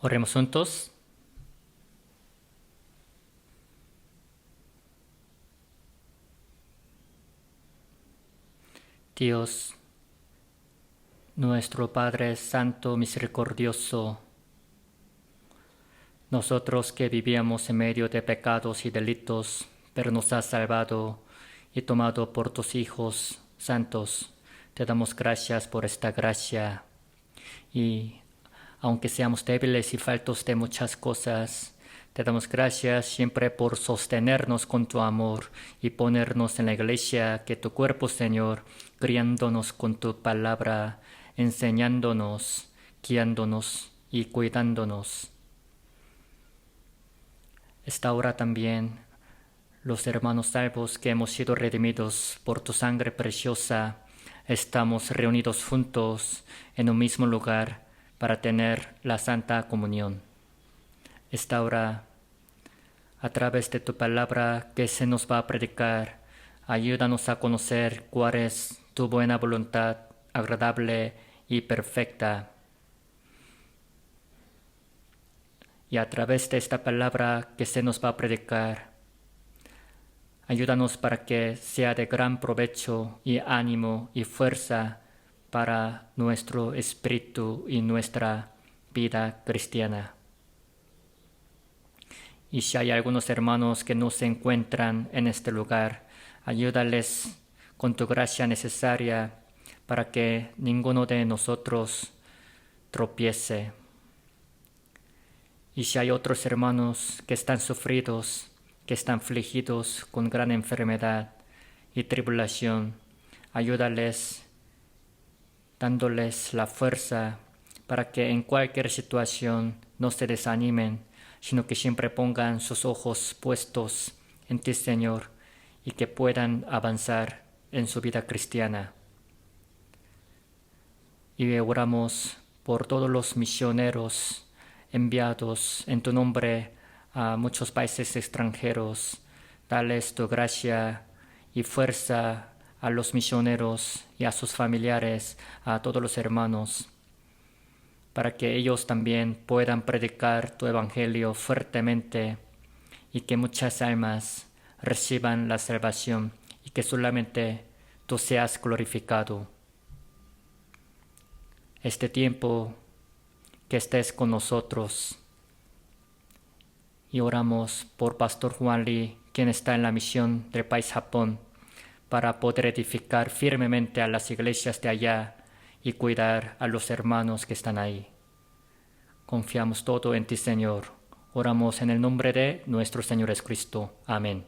Oremos juntos. Dios, nuestro Padre Santo Misericordioso, nosotros que vivíamos en medio de pecados y delitos, pero nos has salvado y tomado por tus hijos santos, te damos gracias por esta gracia. Y aunque seamos débiles y faltos de muchas cosas, te damos gracias siempre por sostenernos con tu amor y ponernos en la iglesia, que tu cuerpo, Señor, criándonos con tu palabra, enseñándonos, guiándonos y cuidándonos. Está ahora también los hermanos salvos que hemos sido redimidos por tu sangre preciosa. Estamos reunidos juntos en un mismo lugar para tener la Santa Comunión. Esta hora, a través de tu palabra que se nos va a predicar, ayúdanos a conocer cuál es tu buena voluntad, agradable y perfecta. Y a través de esta palabra que se nos va a predicar, ayúdanos para que sea de gran provecho y ánimo y fuerza para nuestro espíritu y nuestra vida cristiana. Y si hay algunos hermanos que no se encuentran en este lugar, ayúdales con tu gracia necesaria para que ninguno de nosotros tropiece. Y si hay otros hermanos que están sufridos, que están afligidos con gran enfermedad y tribulación, ayúdales dándoles la fuerza para que en cualquier situación no se desanimen, sino que siempre pongan sus ojos puestos en ti, Señor, y que puedan avanzar en su vida cristiana. Y oramos por todos los misioneros enviados en tu nombre a muchos países extranjeros. Dales tu gracia y fuerza a los misioneros y a sus familiares, a todos los hermanos, para que ellos también puedan predicar tu evangelio fuertemente y que muchas almas reciban la salvación y que solamente tú seas glorificado. Este tiempo que estés con nosotros. Y oramos por Pastor Juan Lee, quien está en la misión del país Japón, para poder edificar firmemente a las iglesias de allá y cuidar a los hermanos que están ahí. Confiamos todo en ti, Señor. Oramos en el nombre de nuestro Señor Jesucristo. Amén.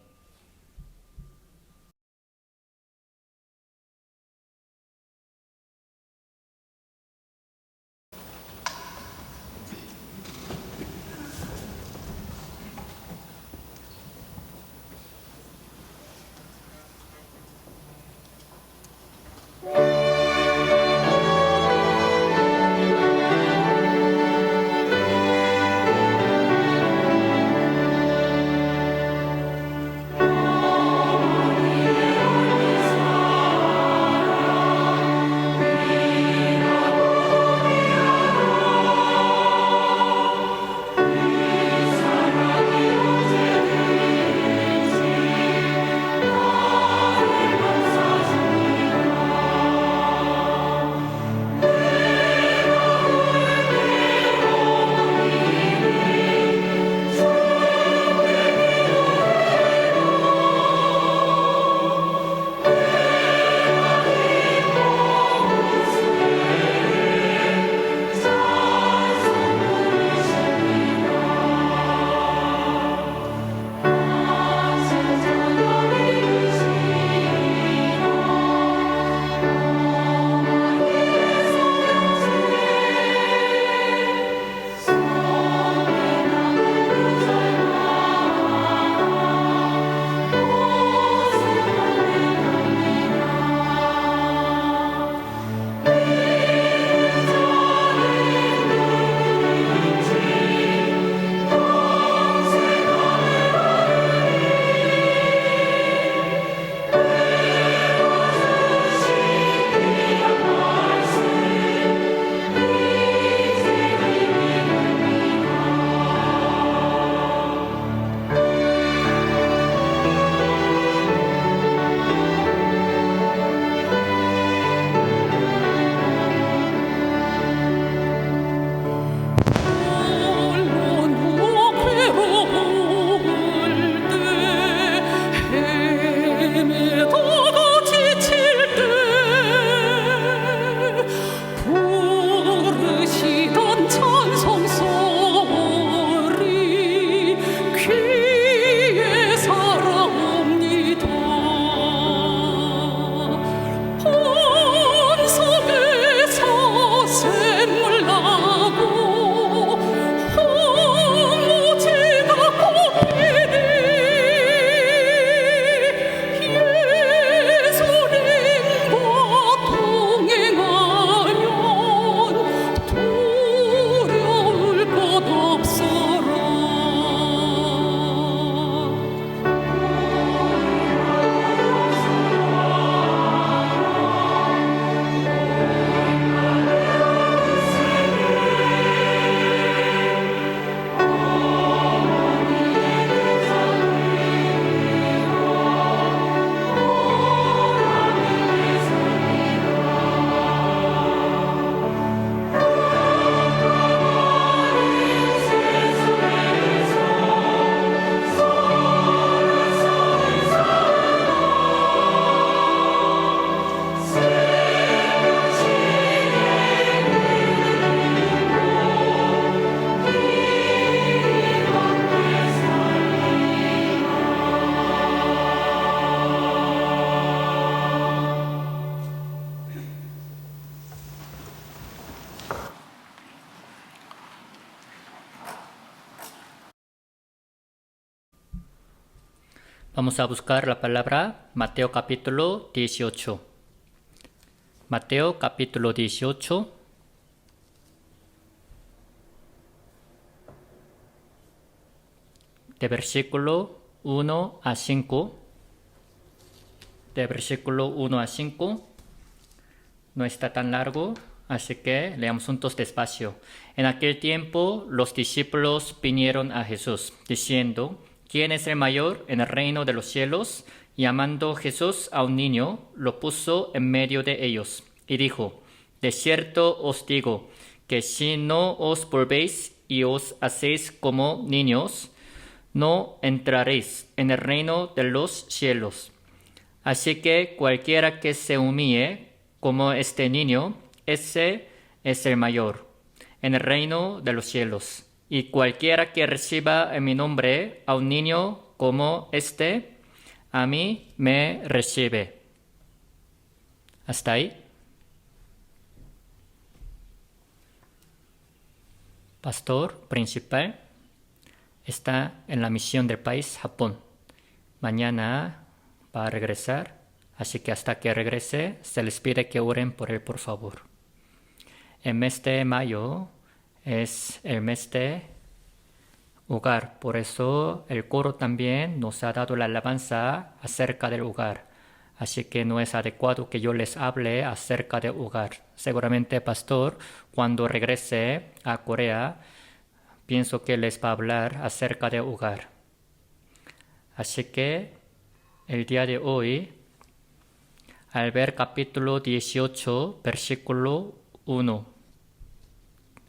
Vamos a buscar la palabra Mateo capítulo 18. Mateo capítulo 18. De versículo 1 a 5. De versículo 1 a 5. No está tan largo, así que leamos juntos despacio. En aquel tiempo los discípulos vinieron a Jesús, diciendo: ¿Quién es el mayor en el reino de los cielos? Y llamando Jesús a un niño, lo puso en medio de ellos, y dijo: De cierto os digo, que si no os volvéis y os hacéis como niños, no entraréis en el reino de los cielos. Así que cualquiera que se humille como este niño, ese es el mayor en el reino de los cielos. Y cualquiera que reciba en mi nombre a un niño como este, a mí me recibe. ¿Hasta ahí? Pastor principal está en la misión del país Japón. Mañana va a regresar, así que hasta que regrese se les pide que oren por él, por favor. El mes de mayo es el mes de hogar, por eso el coro también nos ha dado la alabanza acerca del hogar. Así que no es adecuado que yo les hable acerca del hogar. Seguramente, pastor, cuando regrese a Corea, pienso que les va a hablar acerca del hogar. Así que el día de hoy, al ver capítulo 18, versículo 1,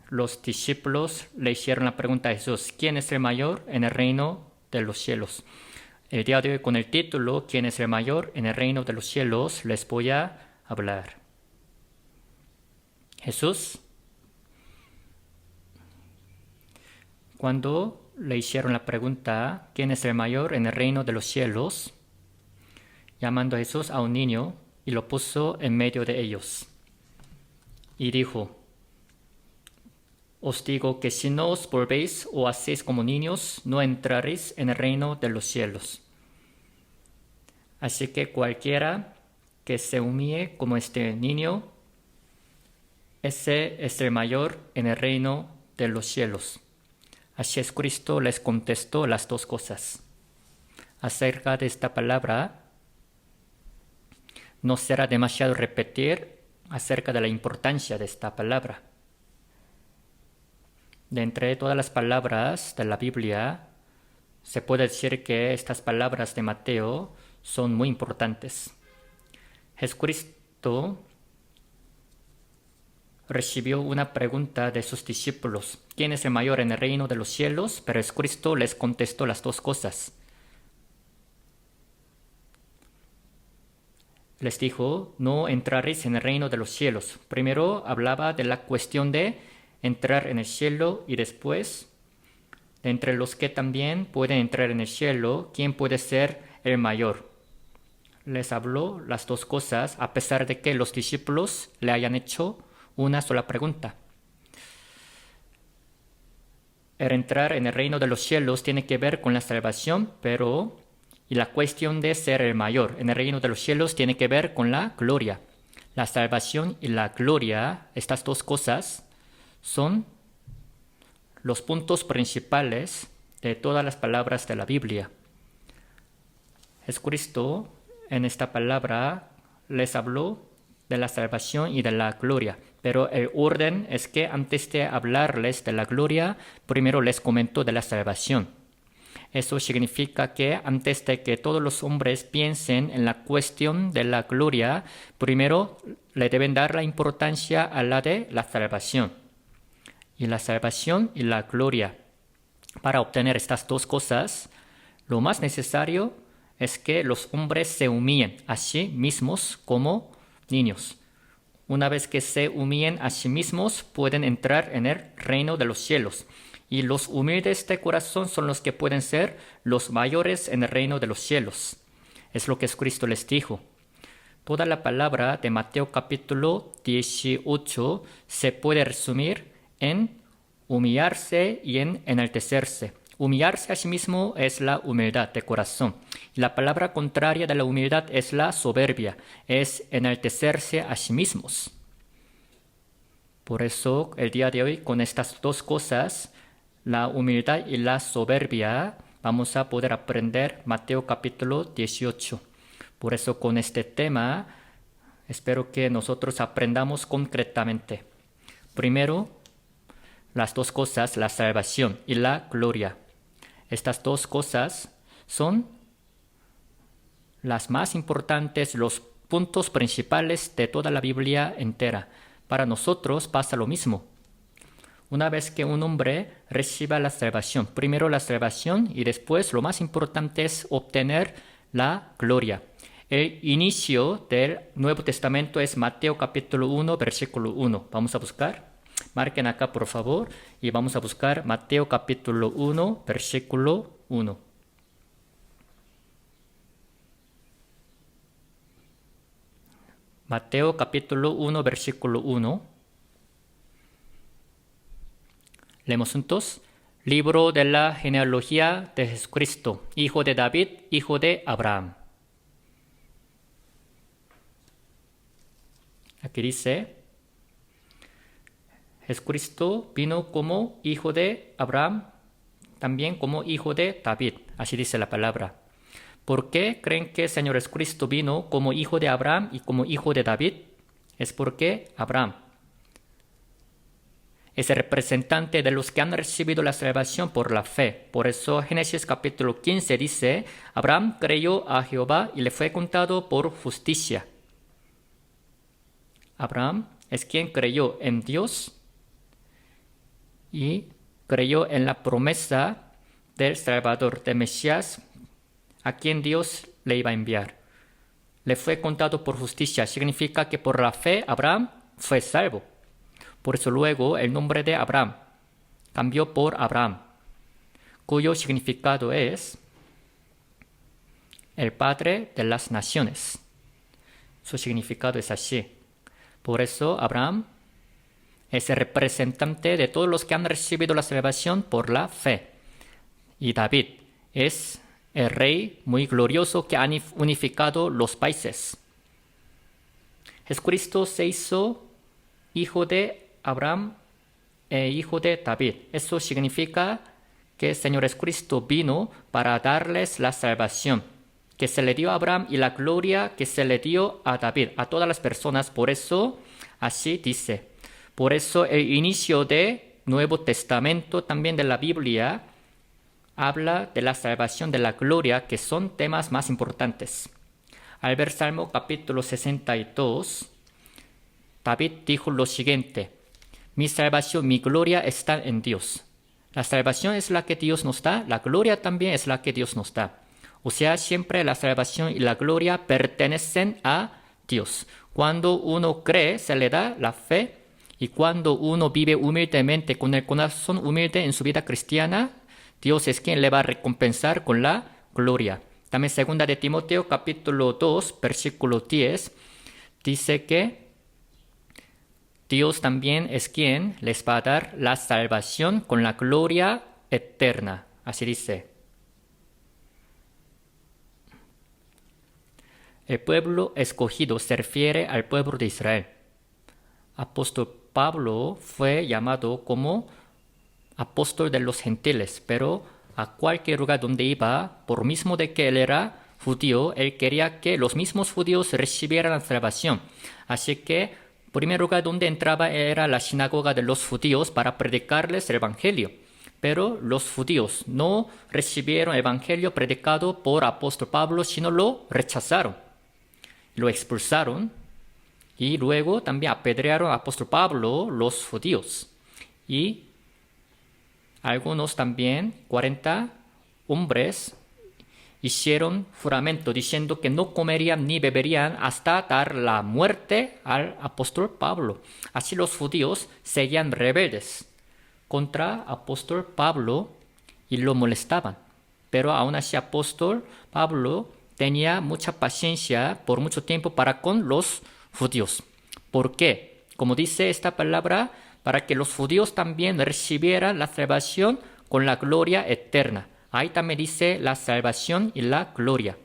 los discípulos le hicieron la pregunta a Jesús: ¿quién es el mayor en el reino de los cielos? El día de hoy, con el título ¿quién es el mayor en el reino de los cielos?, les voy a hablar. Jesús, cuando le hicieron la pregunta ¿quién es el mayor en el reino de los cielos?, llamando a Jesús a un niño y lo puso en medio de ellos, y dijo: Os digo que si no os volvéis o hacéis como niños, no entraréis en el reino de los cielos. Así que cualquiera que se humille como este niño, ese es el mayor en el reino de los cielos. Así es, Cristo les contestó las dos cosas. Acerca de esta palabra, no será demasiado repetir acerca de la importancia de esta palabra. De entre todas las palabras de la Biblia, se puede decir que estas palabras de Mateo son muy importantes. Jesucristo recibió una pregunta de sus discípulos: ¿quién es el mayor en el reino de los cielos? Pero Jesucristo les contestó las dos cosas. Les dijo: no entraréis en el reino de los cielos. Primero hablaba de la cuestión de entrar en el cielo, y después, de entre los que también pueden entrar en el cielo, ¿quién puede ser el mayor? Les habló las dos cosas, a pesar de que los discípulos le hayan hecho una sola pregunta. El entrar en el reino de los cielos tiene que ver con la salvación, y la cuestión de ser el mayor en el reino de los cielos tiene que ver con la gloria. La salvación y la gloria, estas dos cosas, son los puntos principales de todas las palabras de la Biblia. Jesucristo en esta palabra les habló de la salvación y de la gloria, pero el orden es que antes de hablarles de la gloria, primero les comentó de la salvación. Eso significa que antes de que todos los hombres piensen en la cuestión de la gloria, primero le deben dar la importancia a la de la salvación. Y la salvación y la gloria. Para obtener estas dos cosas, lo más necesario es que los hombres se humillen a sí mismos como niños. Una vez que se humillen a sí mismos, pueden entrar en el reino de los cielos. Y los humildes de corazón son los que pueden ser los mayores en el reino de los cielos. Es lo que Cristo les dijo. Toda la palabra de Mateo capítulo 18 se puede resumir en humillarse y en enaltecerse. Humillarse a sí mismo es la humildad de corazón. Y la palabra contraria de la humildad es la soberbia, es enaltecerse a sí mismos. Por eso, el día de hoy, con estas dos cosas, la humildad y la soberbia, vamos a poder aprender Mateo capítulo 18. Por eso, con este tema, espero que nosotros aprendamos concretamente. Primero, las dos cosas, la salvación y la gloria. Estas dos cosas son las más importantes, los puntos principales de toda la Biblia entera. Para nosotros pasa lo mismo. Una vez que un hombre reciba la salvación, primero la salvación y después lo más importante es obtener la gloria. El inicio del Nuevo Testamento es Mateo capítulo 1, versículo 1. Vamos a buscar. Marquen acá por favor y vamos a buscar Mateo capítulo 1, versículo 1. Mateo capítulo 1, versículo 1. Leemos juntos. Libro de la genealogía de Jesucristo, hijo de David, hijo de Abraham. Aquí dice, Jesucristo vino como hijo de Abraham, también como hijo de David. Así dice la palabra. ¿Por qué creen que el Señor Jesucristo vino como hijo de Abraham y como hijo de David? Es porque Abraham es el representante de los que han recibido la salvación por la fe. Por eso Génesis capítulo 15 dice, Abraham creyó a Jehová y le fue contado por justicia. Abraham es quien creyó en Dios y creyó en la promesa del Salvador, de Mesías, a quien Dios le iba a enviar. Le fue contado por justicia. Significa que por la fe Abraham fue salvo. Por eso luego el nombre de Abraham cambió por Abraham, cuyo significado es el padre de las naciones. Su significado es así. Por eso Abraham es el representante de todos los que han recibido la salvación por la fe. Y David es el rey muy glorioso que ha unificado los países. Jesucristo se hizo hijo de Abraham e hijo de David. Eso significa que el Señor Jesucristo vino para darles la salvación que se le dio a Abraham y la gloria que se le dio a David, a todas las personas. Por eso, así dice. Por eso el inicio del Nuevo Testamento, también de la Biblia, habla de la salvación, de la gloria, que son temas más importantes. Al ver Salmo capítulo 62, David dijo lo siguiente, mi salvación, mi gloria están en Dios. La salvación es la que Dios nos da, la gloria también es la que Dios nos da. O sea, siempre la salvación y la gloria pertenecen a Dios. Cuando uno cree, se le da la fe, y cuando uno vive humildemente, con el corazón humilde en su vida cristiana, Dios es quien le va a recompensar con la gloria. También 2 de Timoteo capítulo 2, versículo 10, dice que Dios también es quien les va a dar la salvación con la gloria eterna. Así dice. El pueblo escogido se refiere al pueblo de Israel. Apóstol Pablo fue llamado como apóstol de los gentiles, pero a cualquier lugar donde iba, por mismo de que él era judío, él quería que los mismos judíos recibieran la salvación. Así que, en primer lugar donde entraba era la sinagoga de los judíos para predicarles el evangelio. Pero los judíos no recibieron el evangelio predicado por apóstol Pablo, sino lo rechazaron. Lo expulsaron y luego también apedrearon al apóstol Pablo los judíos. Y algunos también, 40 hombres, hicieron juramento diciendo que no comerían ni beberían hasta dar la muerte al apóstol Pablo. Así los judíos seguían rebeldes contra apóstol Pablo y lo molestaban. Pero aún así apóstol Pablo tenía mucha paciencia por mucho tiempo para con los judíos. ¿Por qué? Como dice esta palabra, para que los judíos también recibieran la salvación con la gloria eterna. Ahí también dice la salvación y la gloria.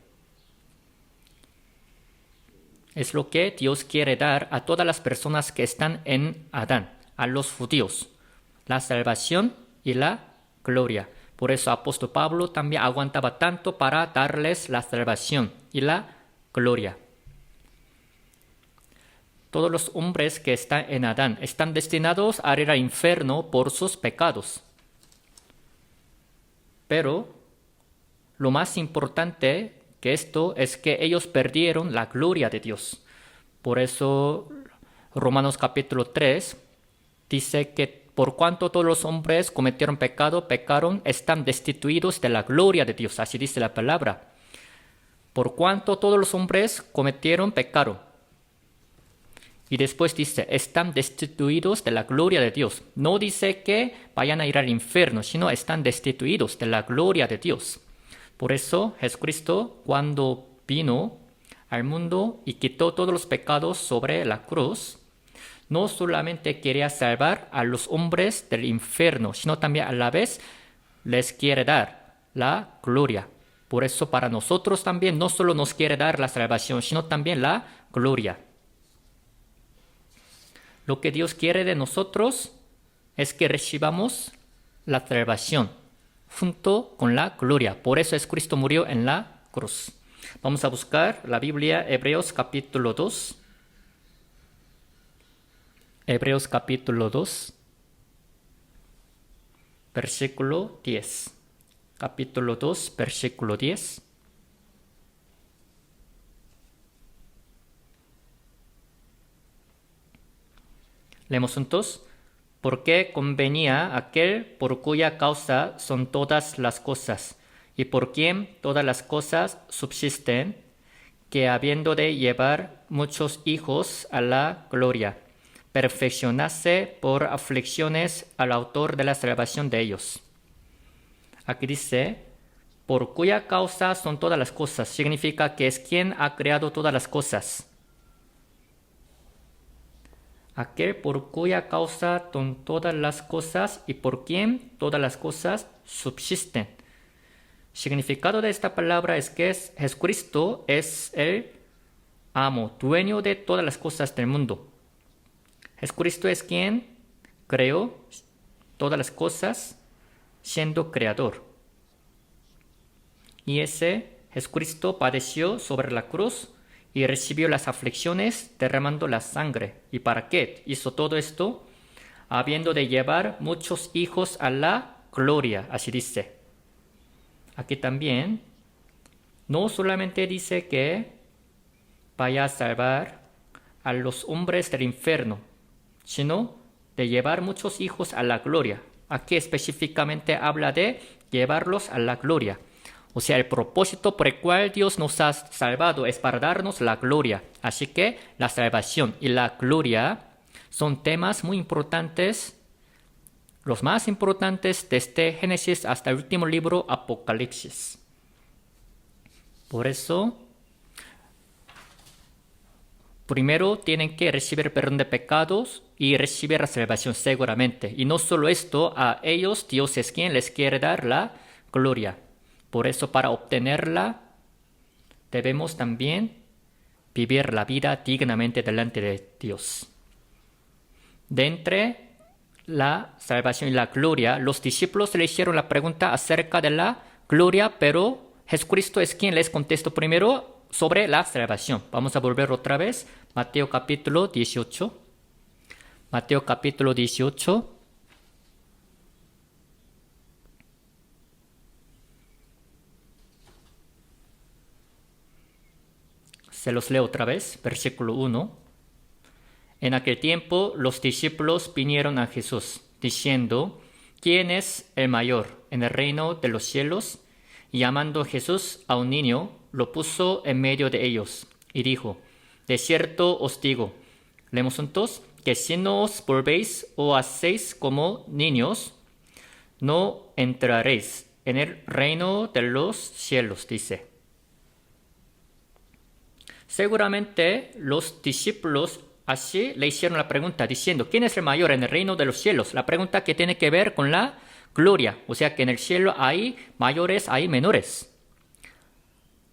Es lo que Dios quiere dar a todas las personas que están en Adán, a los judíos. La salvación y la gloria. Por eso apóstol Pablo también aguantaba tanto para darles la salvación y la gloria. Todos los hombres que están en Adán están destinados a ir al infierno por sus pecados. Pero lo más importante que esto es que ellos perdieron la gloria de Dios. Por eso Romanos capítulo 3 dice que por cuanto todos los hombres cometieron pecado, pecaron, están destituidos de la gloria de Dios. Así dice la palabra. Por cuanto todos los hombres cometieron pecado. Y después dice, están destituidos de la gloria de Dios. No dice que vayan a ir al infierno, sino están destituidos de la gloria de Dios. Por eso Jesucristo, cuando vino al mundo y quitó todos los pecados sobre la cruz, no solamente quería salvar a los hombres del infierno, sino también a la vez les quiere dar la gloria. Por eso para nosotros también no solo nos quiere dar la salvación, sino también la gloria. Lo que Dios quiere de nosotros es que recibamos la salvación junto con la gloria. Por eso Cristo murió en la cruz. Vamos a buscar la Biblia, Hebreos capítulo 2. Hebreos capítulo 2, versículo 10. Capítulo 2, versículo 10. Leemos juntos. Porque convenía aquel por cuya causa son todas las cosas, y por quien todas las cosas subsisten, que habiendo de llevar muchos hijos a la gloria, perfeccionase por aflicciones al autor de la salvación de ellos. Aquí dice, por cuya causa son todas las cosas, significa que es quien ha creado todas las cosas. Aquel por cuya causa son todas las cosas y por quien todas las cosas subsisten. Significado de esta palabra es que Jesucristo es el amo, dueño de todas las cosas del mundo. Jesucristo es quien creó todas las cosas siendo creador. Y ese Jesucristo padeció sobre la cruz y recibió las aflicciones derramando la sangre. ¿Y para qué hizo todo esto? Habiendo de llevar muchos hijos a la gloria, así dice. Aquí también, no solamente dice que vaya a salvar a los hombres del infierno, sino de llevar muchos hijos a la gloria. Aquí específicamente habla de llevarlos a la gloria. O sea, el propósito por el cual Dios nos ha salvado es para darnos la gloria. Así que la salvación y la gloria son temas muy importantes, los más importantes desde Génesis hasta el último libro, Apocalipsis. Por eso, primero tienen que recibir perdón de pecados y recibir la salvación seguramente. Y no solo esto, a ellos Dios es quien les quiere dar la gloria. Por eso, para obtenerla, debemos también vivir la vida dignamente delante de Dios. De entre la salvación y la gloria, los discípulos le hicieron la pregunta acerca de la gloria, pero Jesucristo es quien les contestó primero sobre la salvación. Vamos a volver otra vez. Mateo capítulo 18. Mateo capítulo 18. Se los leo otra vez, versículo 1. En aquel tiempo los discípulos vinieron a Jesús, diciendo, ¿quién es el mayor en el reino de los cielos? Y llamando Jesús a un niño, lo puso en medio de ellos, y dijo, de cierto os digo, leemos juntos, que si no os volvéis o hacéis como niños, no entraréis en el reino de los cielos, dice. Seguramente los discípulos así le hicieron la pregunta diciendo, ¿quién es el mayor en el reino de los cielos? La pregunta que tiene que ver con la gloria. O sea que en el cielo hay mayores, hay menores.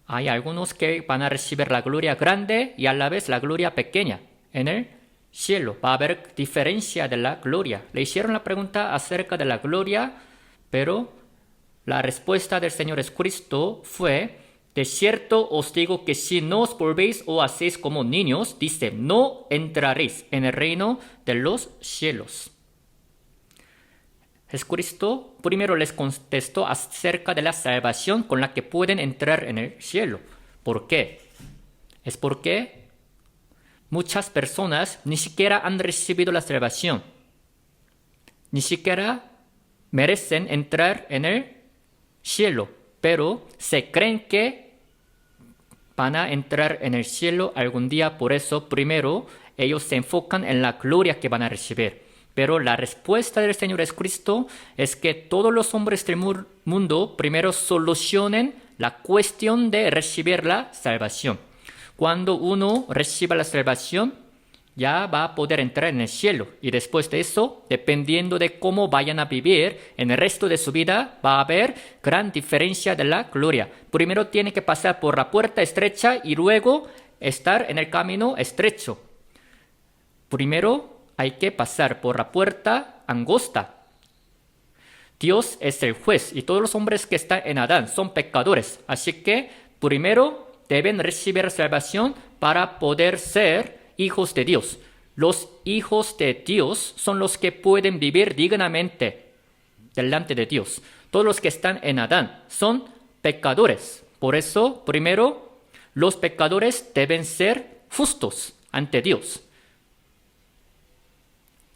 Hay algunos que van a recibir la gloria grande y a la vez la gloria pequeña. En el cielo va a haber diferencia de la gloria. Le hicieron la pregunta acerca de la gloria, pero la respuesta del Señor Jesucristo fue: de cierto os digo que si no os volvéis o hacéis como niños, dice, no entraréis en el reino de los cielos. Jesucristo primero les contestó acerca de la salvación con la que pueden entrar en el cielo. ¿Por qué? Es porque muchas personas ni siquiera han recibido la salvación. Ni siquiera merecen entrar en el cielo, pero se creen que van a entrar en el cielo algún día. Por eso primero ellos se enfocan en la gloria que van a recibir. Pero la respuesta del Señor Jesucristo es que todos los hombres del mundo primero solucionen la cuestión de recibir la salvación. Cuando uno reciba la salvación, ya va a poder entrar en el cielo. Y después de eso, dependiendo de cómo vayan a vivir en el resto de su vida, va a haber gran diferencia de la gloria. Primero tiene que pasar por la puerta estrecha y luego estar en el camino estrecho. Primero hay que pasar por la puerta angosta. Dios es el juez y todos los hombres que están en Adán son pecadores. Así que primero deben recibir salvación para poder ser hijos de Dios. Los hijos de Dios son los que pueden vivir dignamente delante de Dios. Todos los que están en Adán son pecadores. Por eso, primero, los pecadores deben ser justos ante Dios.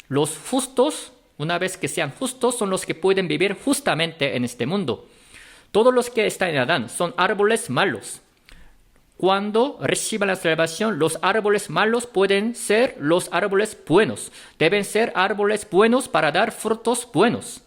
Los justos, una vez que sean justos, son los que pueden vivir justamente en este mundo. Todos los que están en Adán son árboles malos. Cuando reciban la salvación, los árboles malos pueden ser los árboles buenos. Deben ser árboles buenos para dar frutos buenos.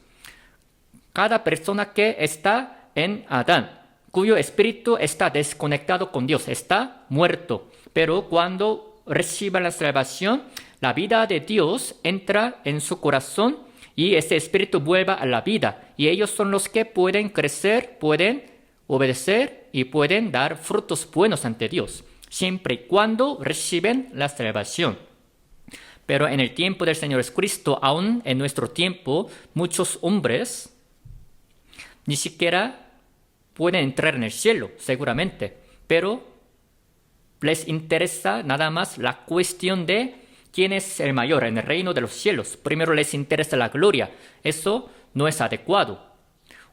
Cada persona que está en Adán, cuyo espíritu está desconectado con Dios, está muerto. Pero cuando reciban la salvación, la vida de Dios entra en su corazón y ese espíritu vuelve a la vida. Y ellos son los que pueden crecer, pueden obedecer y pueden dar frutos buenos ante Dios, siempre y cuando reciben la salvación. Pero en el tiempo del Señor Jesucristo, aún en nuestro tiempo, muchos hombres ni siquiera pueden entrar en el cielo, seguramente. Pero les interesa nada más la cuestión de quién es el mayor en el reino de los cielos. Primero les interesa la gloria. Eso no es adecuado.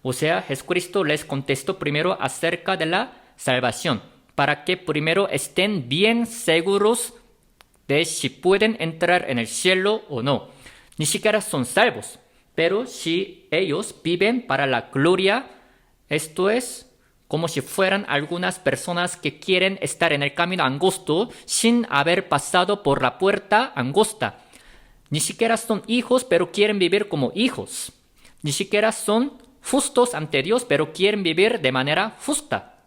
O sea, Jesucristo les contestó primero acerca de la salvación, para que primero estén bien seguros de si pueden entrar en el cielo o no. Ni siquiera son salvos, pero si ellos viven para la gloria, esto es como si fueran algunas personas que quieren estar en el camino angosto sin haber pasado por la puerta angosta. Ni siquiera son hijos, pero quieren vivir como hijos. Ni siquiera son justos ante Dios, pero quieren vivir de manera justa.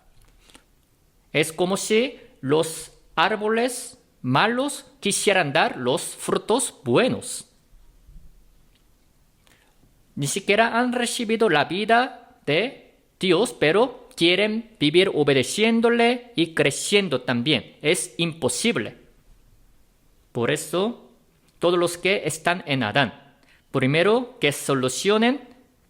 Es como si los árboles malos quisieran dar los frutos buenos. Ni siquiera han recibido la vida de Dios, pero quieren vivir obedeciéndole y creciendo también. Es imposible. Por eso, todos los que están en Adán, primero que solucionen,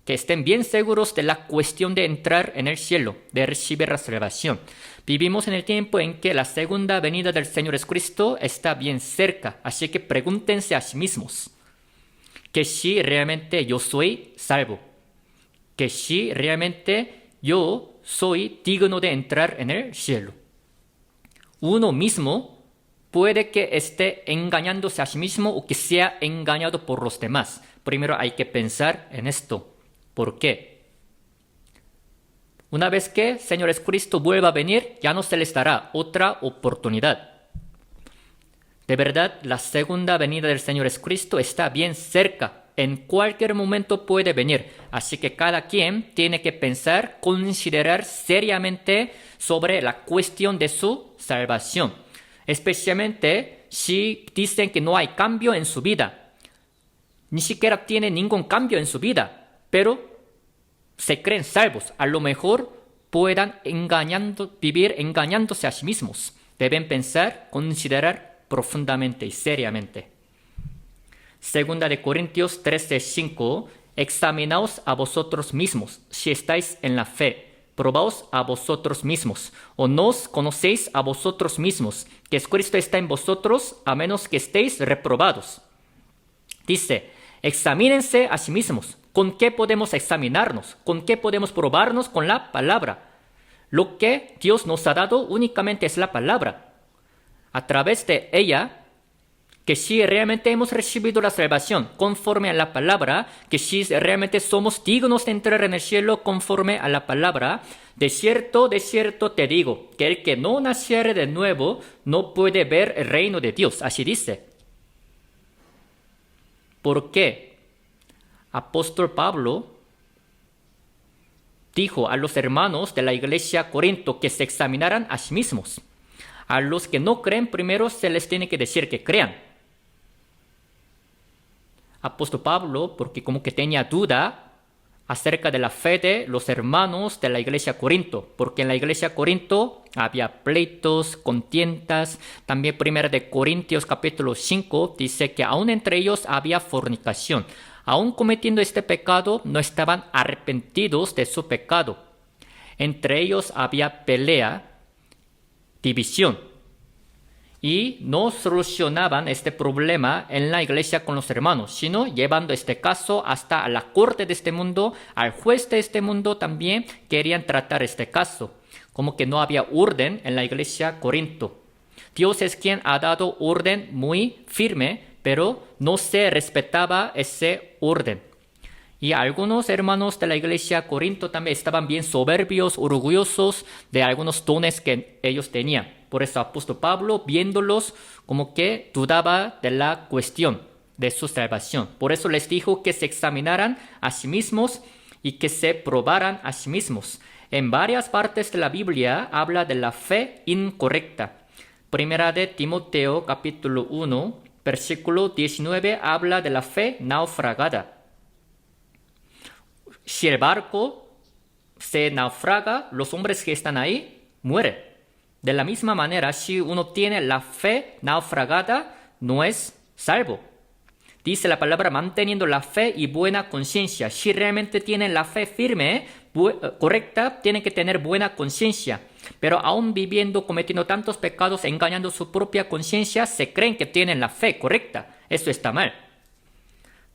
que estén bien seguros de la cuestión de entrar en el cielo, de recibir la salvación. Vivimos en el tiempo en que la segunda venida del Señor Jesucristo está bien cerca, así que pregúntense a sí mismos que si realmente yo soy salvo, que si realmente yo soy digno de entrar en el cielo. Uno mismo puede que esté engañándose a sí mismo o que sea engañado por los demás. Primero hay que pensar en esto. ¿Por qué? Una vez que el Señor Jesucristo vuelva a venir, ya no se les dará otra oportunidad. De verdad, la segunda venida del Señor Jesucristo está bien cerca. En cualquier momento puede venir. Así que cada quien tiene que pensar, considerar seriamente sobre la cuestión de su salvación. Especialmente si dicen que no hay cambio en su vida. Ni siquiera tiene ningún cambio en su vida. Pero se creen salvos, a lo mejor puedan vivir engañándose a sí mismos. Deben pensar, considerar profundamente y seriamente. Segunda de Corintios 13:5, examinaos a vosotros mismos, si estáis en la fe. Probaos a vosotros mismos, o no os conocéis a vosotros mismos, que Cristo está en vosotros, a menos que estéis reprobados. Dice, examínense a sí mismos. ¿Con qué podemos examinarnos? ¿Con qué podemos probarnos? Con la palabra. Lo que Dios nos ha dado únicamente es la palabra. A través de ella, que si realmente hemos recibido la salvación conforme a la palabra, que si realmente somos dignos de entrar en el cielo conforme a la palabra, de cierto te digo, que el que no naciere de nuevo no puede ver el reino de Dios. Así dice. ¿Por qué? Apóstol Pablo dijo a los hermanos de la iglesia Corinto que se examinaran a sí mismos. A los que no creen, primero se les tiene que decir que crean. Apóstol Pablo, porque como que tenía duda acerca de la fe de los hermanos de la iglesia Corinto, porque en la iglesia Corinto había pleitos, contiendas. También 1 de Corintios capítulo 5 dice que aún entre ellos había fornicación. Aún cometiendo este pecado, no estaban arrepentidos de su pecado. Entre ellos había pelea, división. Y no solucionaban este problema en la iglesia con los hermanos, sino llevando este caso hasta la corte de este mundo, al juez de este mundo también querían tratar este caso. Como que no había orden en la iglesia Corinto. Dios es quien ha dado orden muy firme, pero no se respetaba ese orden. Y algunos hermanos de la iglesia Corinto también estaban bien soberbios, orgullosos de algunos dones que ellos tenían. Por eso apóstol Pablo, viéndolos, como que dudaba de la cuestión de su salvación. Por eso les dijo que se examinaran a sí mismos y que se probaran a sí mismos. En varias partes de la Biblia habla de la fe incorrecta. Primera de Timoteo, capítulo 1, versículo 19, habla de la fe naufragada. Si el barco se naufraga, los hombres que están ahí mueren. De la misma manera, si uno tiene la fe naufragada, no es salvo. Dice la palabra manteniendo la fe y buena conciencia. Si realmente tienen la fe firme, correcta, tienen que tener buena conciencia. Pero aún viviendo, cometiendo tantos pecados, engañando su propia conciencia, se creen que tienen la fe correcta. Eso está mal.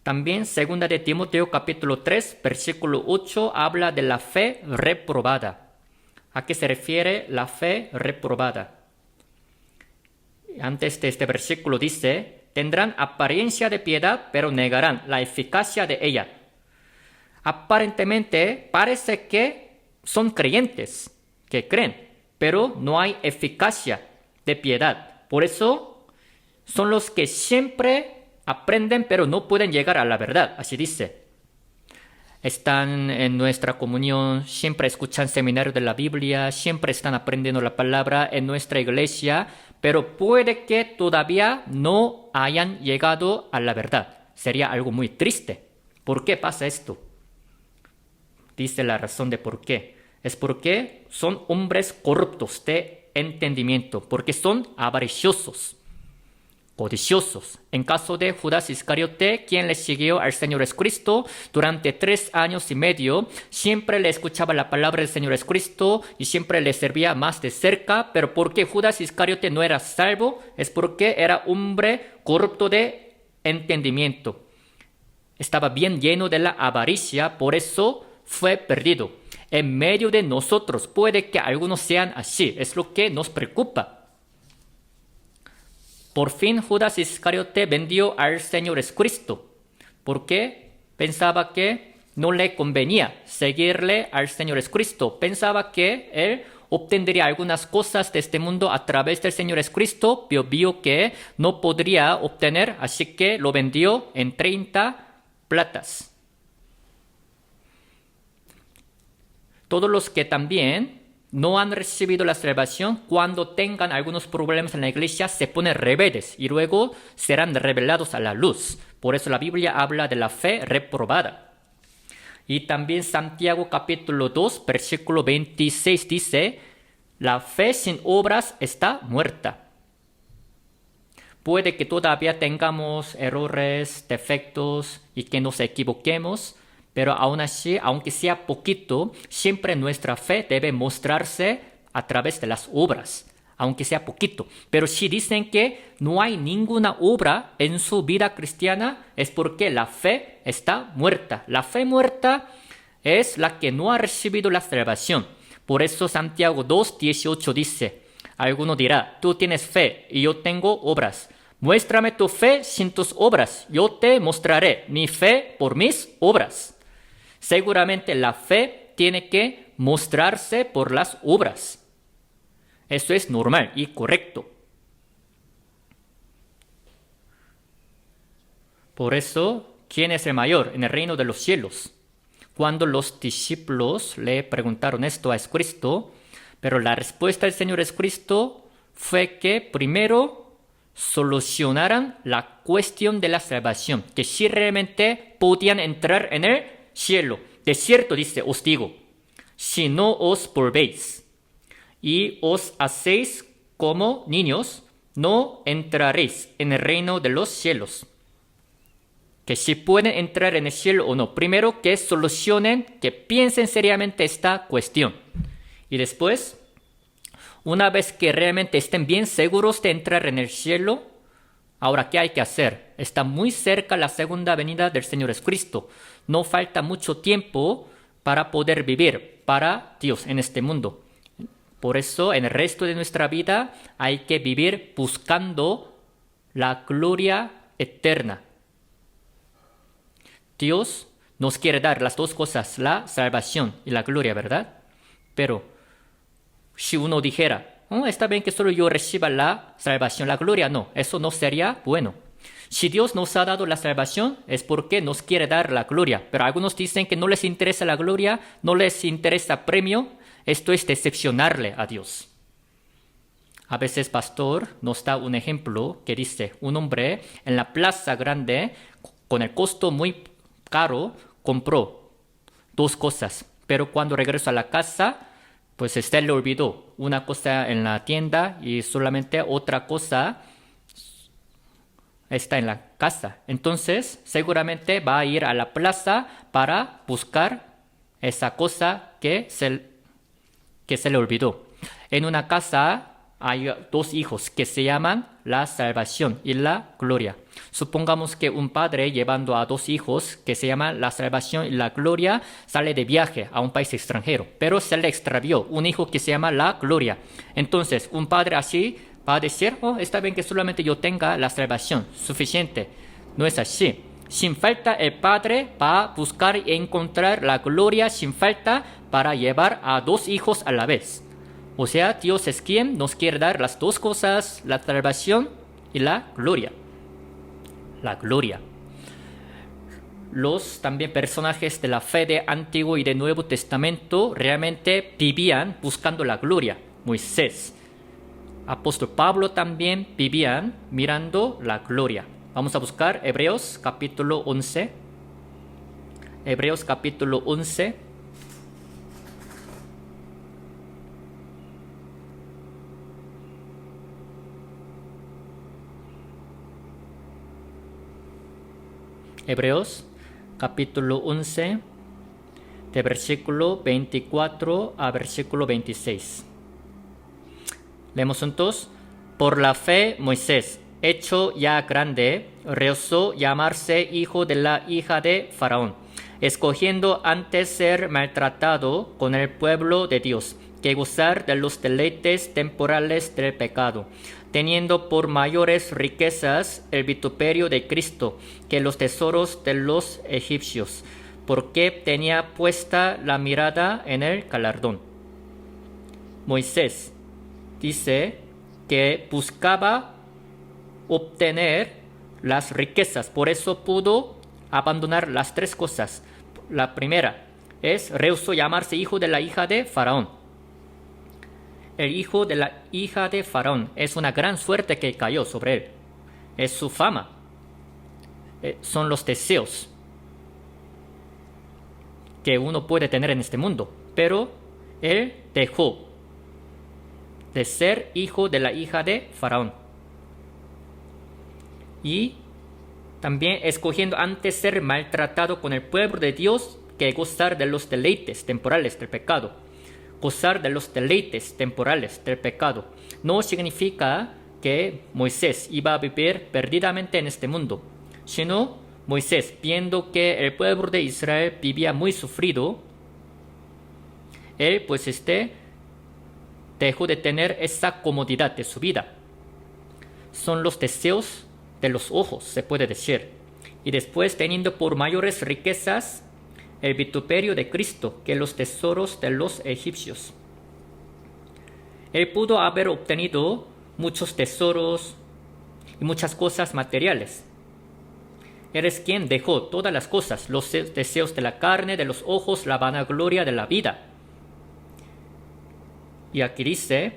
También, segunda de Timoteo capítulo 3, versículo 8, habla de la fe reprobada. ¿A qué se refiere la fe reprobada? Antes de este versículo dice, tendrán apariencia de piedad, pero negarán la eficacia de ella. Aparentemente parece que son creyentes, que creen, pero no hay eficacia de piedad. Por eso son los que siempre aprenden, pero no pueden llegar a la verdad. Así dice. Están en nuestra comunión, siempre escuchan seminarios de la Biblia, siempre están aprendiendo la palabra en nuestra iglesia, pero puede que todavía no hayan llegado a la verdad. Sería algo muy triste. ¿Por qué pasa esto? Dice la razón de por qué. Es porque son hombres corruptos de entendimiento, porque son avariciosos, codiciosos. En caso de Judas Iscariote, quien le siguió al Señor Jesucristo durante 3 años y medio, siempre le escuchaba la palabra del Señor Jesucristo y siempre le servía más de cerca. Pero ¿por qué Judas Iscariote no era salvo? Es porque era hombre corrupto de entendimiento. Estaba bien lleno de la avaricia, por eso fue perdido. En medio de nosotros puede que algunos sean así, es lo que nos preocupa. Por fin Judas Iscariote vendió al Señor Jesucristo, porque pensaba que no le convenía seguirle al Señor Jesucristo. Pensaba que él obtendría algunas cosas de este mundo a través del Señor Jesucristo, pero vio que no podría obtener, así que lo vendió en 30 platas. Todos los que también no han recibido la salvación, cuando tengan algunos problemas en la iglesia, se ponen rebeldes y luego serán revelados a la luz. Por eso la Biblia habla de la fe reprobada. Y también Santiago capítulo 2, versículo 26 dice, la fe sin obras está muerta. Puede que todavía tengamos errores, defectos y que nos equivoquemos, pero aún así, aunque sea poquito, siempre nuestra fe debe mostrarse a través de las obras, aunque sea poquito. Pero si dicen que no hay ninguna obra en su vida cristiana, es porque la fe está muerta. La fe muerta es la que no ha recibido la salvación. Por eso Santiago 2:18 dice, alguno dirá, tú tienes fe y yo tengo obras. Muéstrame tu fe sin tus obras. Yo te mostraré mi fe por mis obras. Seguramente la fe tiene que mostrarse por las obras. Eso es normal y correcto. Por eso, ¿quién es el mayor en el reino de los cielos? Cuando los discípulos le preguntaron esto a Jesucristo, pero la respuesta del Señor Jesucristo fue que primero solucionaran la cuestión de la salvación, que si realmente podían entrar en el cielo. De cierto, dice, os digo, si no os volvéis y os hacéis como niños, no entraréis en el reino de los cielos. Que si pueden entrar en el cielo o no. Primero que solucionen, que piensen seriamente esta cuestión. Y después, una vez que realmente estén bien seguros de entrar en el cielo, ahora, ¿qué hay que hacer? Está muy cerca la segunda venida del Señor Jesucristo. No falta mucho tiempo para poder vivir para Dios en este mundo. Por eso, en el resto de nuestra vida, hay que vivir buscando la gloria eterna. Dios nos quiere dar las dos cosas, la salvación y la gloria, ¿verdad? Pero si uno dijera, está bien que solo yo reciba la salvación, la gloria, no, eso no sería bueno. Si Dios nos ha dado la salvación es porque nos quiere dar la gloria. Pero algunos dicen que no les interesa la gloria, no les interesa premio. Esto es decepcionarle a Dios. A veces pastor nos da un ejemplo que dice, un hombre en la plaza grande con el costo muy caro compró dos cosas. Pero cuando regresó a la casa, pues le olvidó una cosa en la tienda y solamente otra cosa está en la casa. Entonces, seguramente va a ir a la plaza para buscar esa cosa que se le olvidó. En una casa hay dos hijos que se llaman la salvación y la gloria. Supongamos que un padre llevando a dos hijos que se llaman la salvación y la gloria sale de viaje a un país extranjero, pero se le extravió un hijo que se llama la gloria. Entonces, un padre así va a decir, está bien que solamente yo tenga la salvación, suficiente. No es así. Sin falta, el padre va a buscar y encontrar la gloria sin falta para llevar a dos hijos a la vez. O sea, Dios es quien nos quiere dar las dos cosas, la salvación y la gloria. La gloria. Los también personajes de la fe de Antiguo y de Nuevo Testamento realmente vivían buscando la gloria. Moisés, apóstol Pablo también vivían mirando la gloria. Vamos a buscar Hebreos capítulo 11. Hebreos capítulo 11. Hebreos capítulo 11 de versículo 24 a versículo 26. Leemos juntos. Por la fe Moisés, hecho ya grande, rehusó llamarse hijo de la hija de Faraón, escogiendo antes ser maltratado con el pueblo de Dios, que gozar de los deleites temporales del pecado, teniendo por mayores riquezas el vituperio de Cristo que los tesoros de los egipcios, porque tenía puesta la mirada en el galardón. Moisés dice que buscaba obtener las riquezas, por eso pudo abandonar las tres cosas. La primera es rehusó llamarse hijo de la hija de Faraón. El hijo de la hija de Faraón es una gran suerte que cayó sobre él. Es su fama. Son los deseos. que uno puede tener en este mundo. Pero él dejó de ser hijo de la hija de Faraón. Y también escogiendo antes ser maltratado con el pueblo de Dios que gozar de los deleites temporales del pecado. Gozar de los deleites temporales del pecado no significa que Moisés iba a vivir perdidamente en este mundo, sino Moisés, viendo que el pueblo de Israel vivía muy sufrido, él dejó de tener esa comodidad de su vida. Son los deseos de los ojos, se puede decir. Y después, teniendo por mayores riquezas el vituperio de Cristo que los tesoros de los egipcios. Él pudo haber obtenido muchos tesoros y muchas cosas materiales. Él es quien dejó todas las cosas, los deseos de la carne, de los ojos, la vanagloria de la vida. Y aquí dice,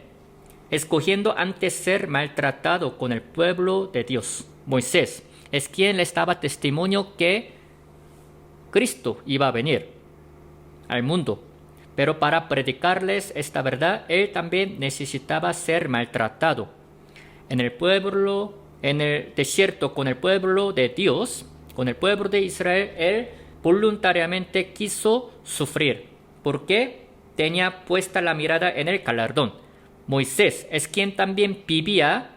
escogiendo antes ser maltratado con el pueblo de Dios. Moisés es quien les daba testimonio que Cristo iba a venir al mundo. Pero para predicarles esta verdad, él también necesitaba ser maltratado. En el pueblo, en el desierto, con el pueblo de Dios, con el pueblo de Israel, él voluntariamente quiso sufrir. ¿Por qué? Tenía puesta la mirada en el galardón. Moisés es quien también vivía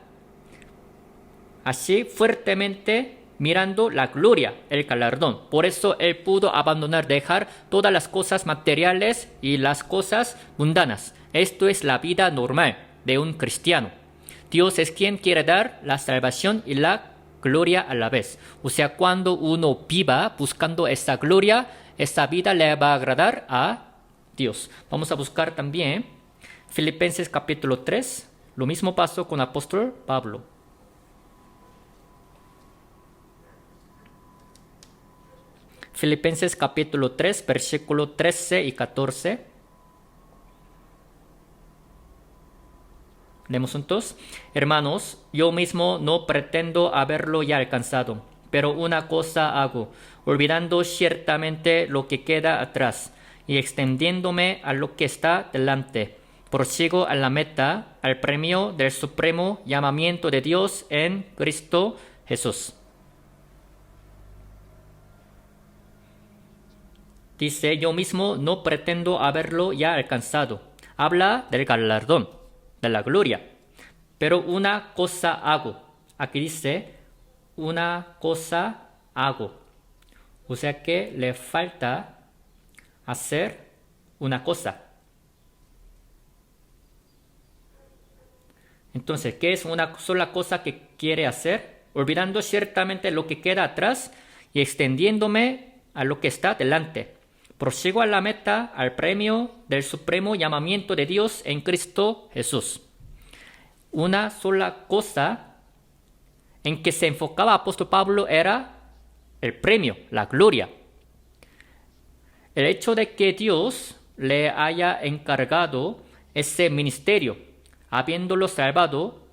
así fuertemente mirando la gloria, el galardón. Por eso él pudo abandonar, dejar todas las cosas materiales y las cosas mundanas. Esto es la vida normal de un cristiano. Dios es quien quiere dar la salvación y la gloria a la vez. O sea, cuando uno viva buscando esa gloria, esa vida le va a agradar a Dios. Vamos a buscar también Filipenses capítulo 3. Lo mismo pasó con el apóstol Pablo. Filipenses capítulo 3, versículo 13 y 14. Leemos juntos. Hermanos, yo mismo no pretendo haberlo ya alcanzado, pero una cosa hago, olvidando ciertamente lo que queda atrás y extendiéndome a lo que está delante. Prosigo a la meta, al premio del supremo llamamiento de Dios en Cristo Jesús. Dice, yo mismo no pretendo haberlo ya alcanzado. Habla del galardón, de la gloria. Pero una cosa hago. Aquí dice, una cosa hago. O sea que le falta hacer una cosa. Entonces, ¿qué es una sola cosa que quiere hacer? Olvidando ciertamente lo que queda atrás y extendiéndome a lo que está delante. Prosigo a la meta, al premio del supremo llamamiento de Dios en Cristo Jesús. Una sola cosa en que se enfocaba el apóstol Pablo era el premio, la gloria. El hecho de que Dios le haya encargado ese ministerio, habiéndolo salvado,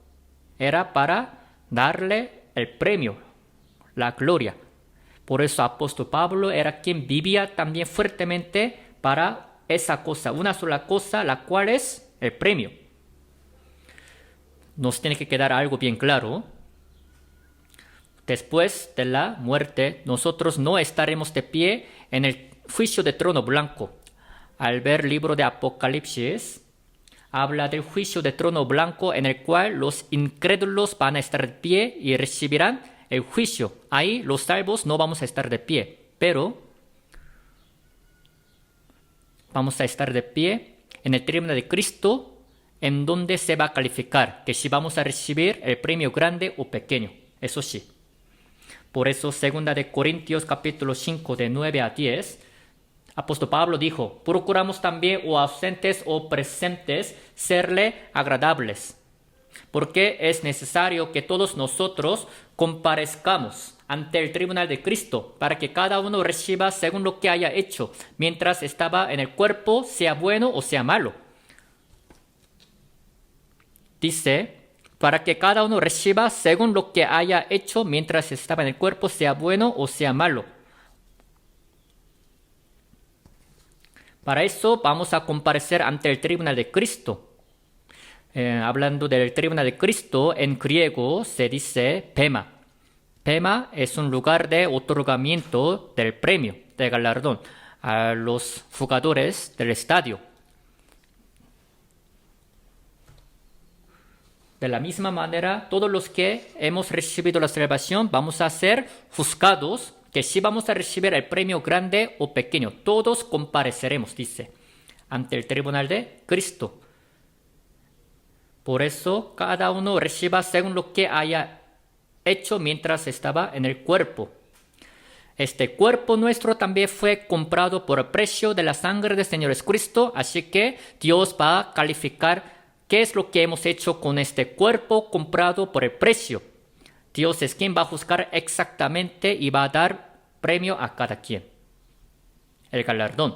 era para darle el premio, la gloria. Por eso el apóstol Pablo era quien vivía también fuertemente para esa cosa, una sola cosa, la cual es el premio. Nos tiene que quedar algo bien claro. Después de la muerte, nosotros no estaremos de pie en el juicio de trono blanco. Al ver el libro de Apocalipsis, habla del juicio de trono blanco en el cual los incrédulos van a estar de pie y recibirán el juicio. Ahí los salvos no vamos a estar de pie, pero vamos a estar de pie en el tribunal de Cristo, en donde se va a calificar que si vamos a recibir el premio grande o pequeño. Eso sí. Por eso, 2 Corintios capítulo 5 de 9 a 10, apóstol Pablo dijo, procuramos también o ausentes o presentes serle agradables, porque es necesario que todos nosotros comparezcamos ante el tribunal de Cristo para que cada uno reciba según lo que haya hecho mientras estaba en el cuerpo, sea bueno o sea malo. Dice, para que cada uno reciba según lo que haya hecho mientras estaba en el cuerpo, sea bueno o sea malo. Para eso vamos a comparecer ante el tribunal de Cristo. Hablando del tribunal de Cristo, en griego se dice bema. Bema es un lugar de otorgamiento del premio, de galardón, a los jugadores del estadio. De la misma manera, todos los que hemos recibido la salvación vamos a ser juzgados, que si vamos a recibir el premio grande o pequeño, todos compareceremos, dice, ante el tribunal de Cristo. Por eso, cada uno reciba según lo que haya hecho mientras estaba en el cuerpo. Este cuerpo nuestro también fue comprado por el precio de la sangre del Señor Jesucristo, así que Dios va a calificar qué es lo que hemos hecho con este cuerpo comprado por el precio. Dios es quien va a juzgar exactamente y va a dar premio a cada quien, el galardón.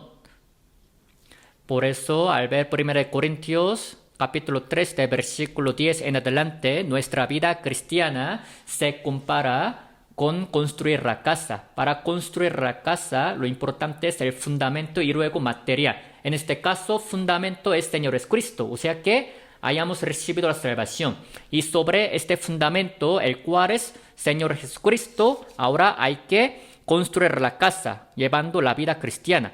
Por eso, al ver 1 Corintios capítulo 3 de versículo 10 en adelante, nuestra vida cristiana se compara con construir la casa. Para construir la casa, lo importante es el fundamento y luego material. En este caso, fundamento es Señor Jesucristo, o sea que hayamos recibido la salvación. Y sobre este fundamento, el cual es Señor Jesucristo, ahora hay que construir la casa, llevando la vida cristiana.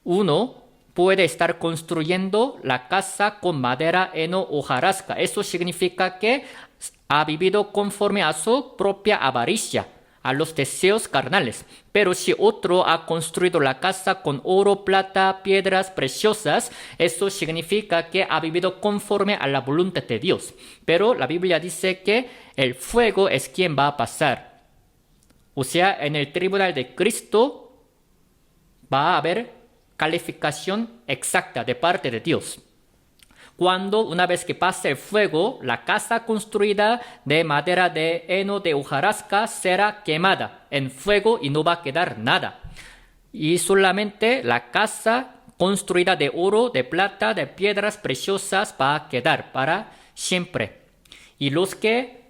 Uno puede estar construyendo la casa con madera, heno, hojarasca. Eso significa que ha vivido conforme a su propia avaricia, a los deseos carnales. Pero si otro ha construido la casa con oro, plata, piedras preciosas, eso significa que ha vivido conforme a la voluntad de Dios. Pero la Biblia dice que el fuego es quien va a pasar. O sea, en el tribunal de Cristo va a haber calificación exacta de parte de Dios. Cuando una vez que pase el fuego, la casa construida de madera, de heno, de hojarasca será quemada en fuego y no va a quedar nada. Y solamente la casa construida de oro, de plata, de piedras preciosas va a quedar para siempre. Y los que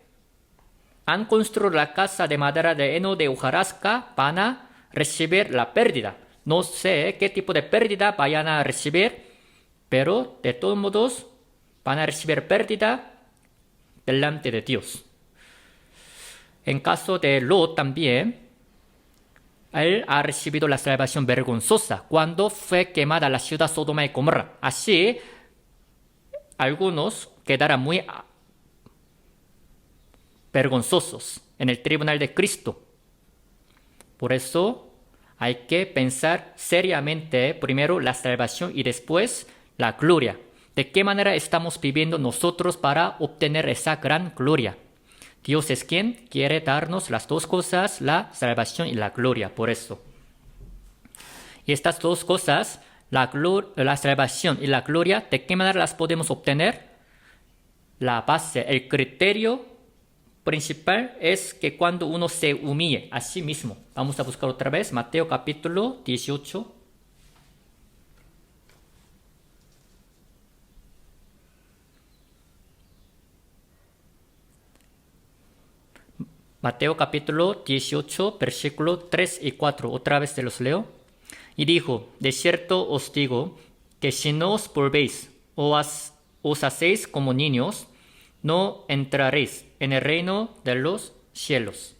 han construido la casa de madera, de heno, de hojarasca van a recibir la pérdida. No sé qué tipo de pérdida vayan a recibir, pero de todos modos van a recibir pérdida delante de Dios. En caso de Lot también, él ha recibido la salvación vergonzosa cuando fue quemada la ciudad Sodoma y Gomorra. Así, algunos quedarán muy vergonzosos en el tribunal de Cristo. Por eso hay que pensar seriamente primero la salvación y después la gloria. ¿De qué manera estamos viviendo nosotros para obtener esa gran gloria? Dios es quien quiere darnos las dos cosas, la salvación y la gloria, por eso. Y estas dos cosas, la salvación y la gloria, ¿de qué manera las podemos obtener? La base, el criterio principal es que cuando uno se humille a sí mismo. Vamos a buscar otra vez Mateo capítulo 18. Mateo capítulo 18, versículo 3 y 4. Otra vez te los leo. Y dijo, de cierto os digo, que si no os volvéis o os hacéis como niños, no entraréis en el reino de los cielos.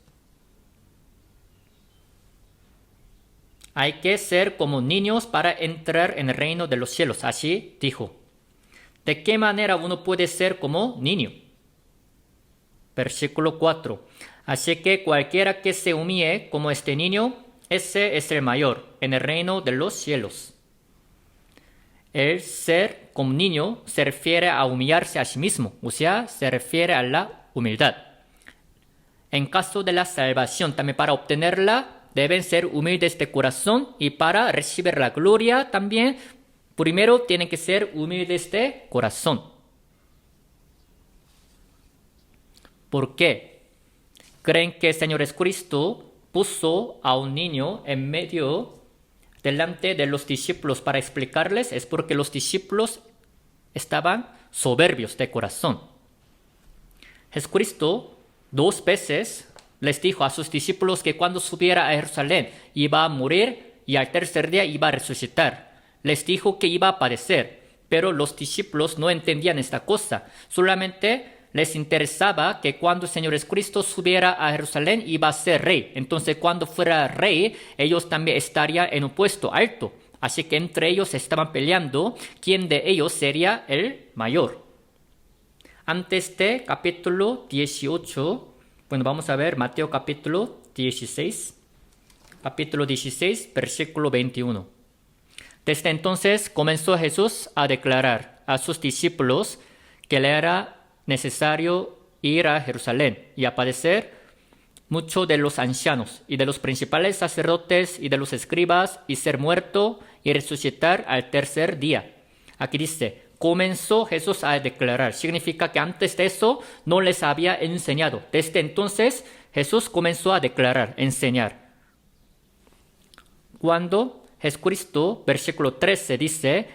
Hay que ser como niños para entrar en el reino de los cielos. Así dijo. ¿De qué manera uno puede ser como niño? Versículo 4. Así que cualquiera que se humille como este niño, ese es el mayor en el reino de los cielos. El ser como niño se refiere a humillarse a sí mismo, o sea, se refiere a la humildad. En caso de la salvación, también para obtenerla, deben ser humildes de corazón y para recibir la gloria también, primero tienen que ser humildes de corazón. ¿Por qué? ¿Creen que el Señor Jesucristo puso a un niño en medio delante de los discípulos para explicarles? Es porque los discípulos estaban soberbios de corazón. Jesucristo 2 veces les dijo a sus discípulos que cuando subiera a Jerusalén iba a morir y al tercer día iba a resucitar. les dijo que iba a padecer, pero los discípulos no entendían esta cosa. Solamente les interesaba que cuando el Señor Jesucristo subiera a Jerusalén iba a ser rey. Entonces cuando fuera rey, ellos también estarían en un puesto alto. Así que entre ellos estaban peleando quién de ellos sería el mayor. Antes de capítulo 18, bueno, vamos a ver Mateo capítulo 16. Capítulo 16, versículo 21. Desde entonces comenzó Jesús a declarar a sus discípulos que le era necesario ir a Jerusalén y a padecer mucho de los ancianos y de los principales sacerdotes y de los escribas y ser muerto y resucitar al tercer día. Aquí dice, comenzó Jesús a declarar. Significa que antes de eso no les había enseñado. Desde entonces Jesús comenzó a declarar, enseñar. Cuando Jesucristo, versículo 13 dice,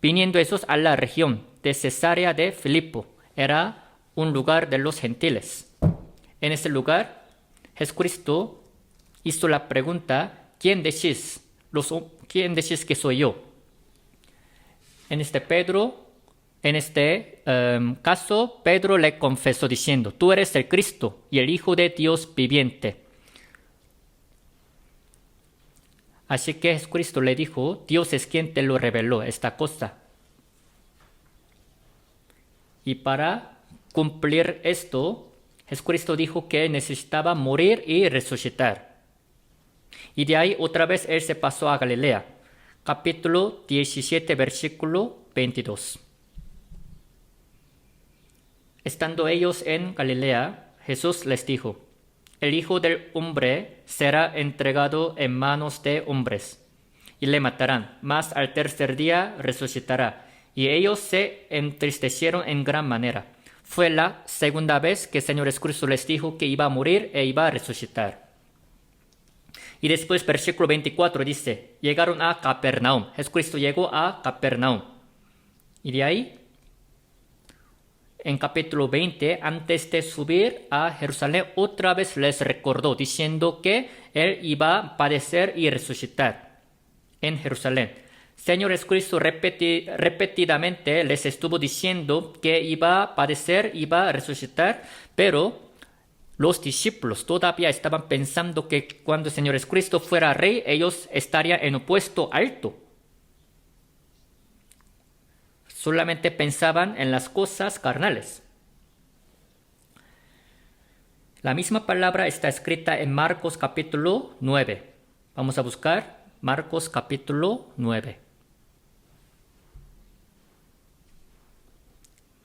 viniendo Jesús a la región de Cesarea de Filipo, era un lugar de los gentiles. En ese lugar, Jesucristo hizo la pregunta, ¿quién decís que soy yo? En este caso, Pedro le confesó diciendo, tú eres el Cristo y el Hijo de Dios viviente. Así que Jesucristo le dijo, Dios es quien te lo reveló esta cosa. Y para cumplir esto, Jesucristo dijo que necesitaba morir y resucitar. Y de ahí otra vez Él se pasó a Galilea. Capítulo 17, versículo 22. Estando ellos en Galilea, Jesús les dijo, el Hijo del Hombre será entregado en manos de hombres, y le matarán, mas al tercer día resucitará. Y ellos se entristecieron en gran manera. Fue la segunda vez que el Señor Jesucristo les dijo que iba a morir e iba a resucitar. Y después, versículo 24 dice, llegaron a Capernaum. Jesucristo llegó a Capernaum. Y de ahí, en capítulo 20, antes de subir a Jerusalén, otra vez les recordó, diciendo que Él iba a padecer y resucitar en Jerusalén. Señor Jesucristo repetidamente les estuvo diciendo que iba a padecer, iba a resucitar, pero los discípulos todavía estaban pensando que cuando el Señor Jesucristo fuera rey, ellos estarían en un puesto alto. Solamente pensaban en las cosas carnales. La misma palabra está escrita en Marcos capítulo 9. Vamos a buscar Marcos capítulo 9.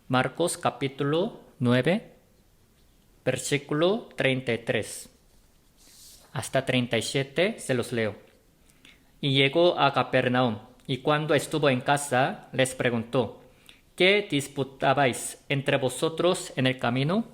Marcos capítulo 9, versículo 33. Hasta 37 se los leo. Y llegó a Capernaum. Y cuando estuvo en casa, les preguntó, ¿qué disputabais entre vosotros en el camino?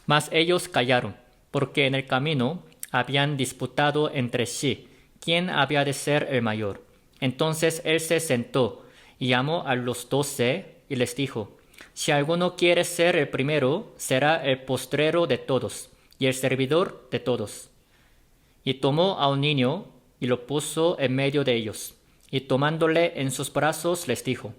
Mas ellos callaron, porque en el camino habían disputado entre sí, quién había de ser el mayor. Entonces él se sentó y llamó a los 12 y les dijo, si alguno quiere ser el primero, será el postrero de todos y el servidor de todos. Y tomó a un niño y lo puso en medio de ellos. Y tomándole en sus brazos les dijo,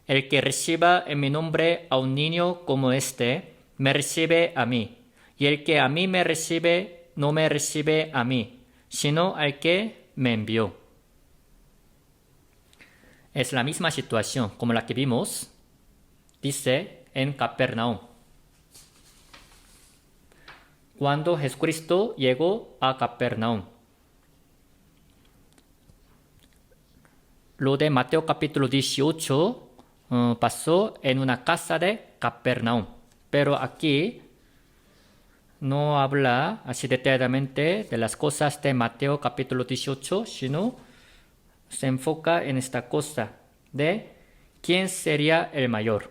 el que reciba en mi nombre a un niño como este, me recibe a mí. Y el que a mí me recibe, no me recibe a mí, sino al que me envió. Es la misma situación como la que vimos, dice en Capernaum. Cuando Jesucristo llegó a Capernaum. Lo de Mateo capítulo 18 pasó en una casa de Capernaum. Pero aquí no habla así detalladamente de las cosas de Mateo capítulo 18, sino se enfoca en esta cosa de quién sería el mayor.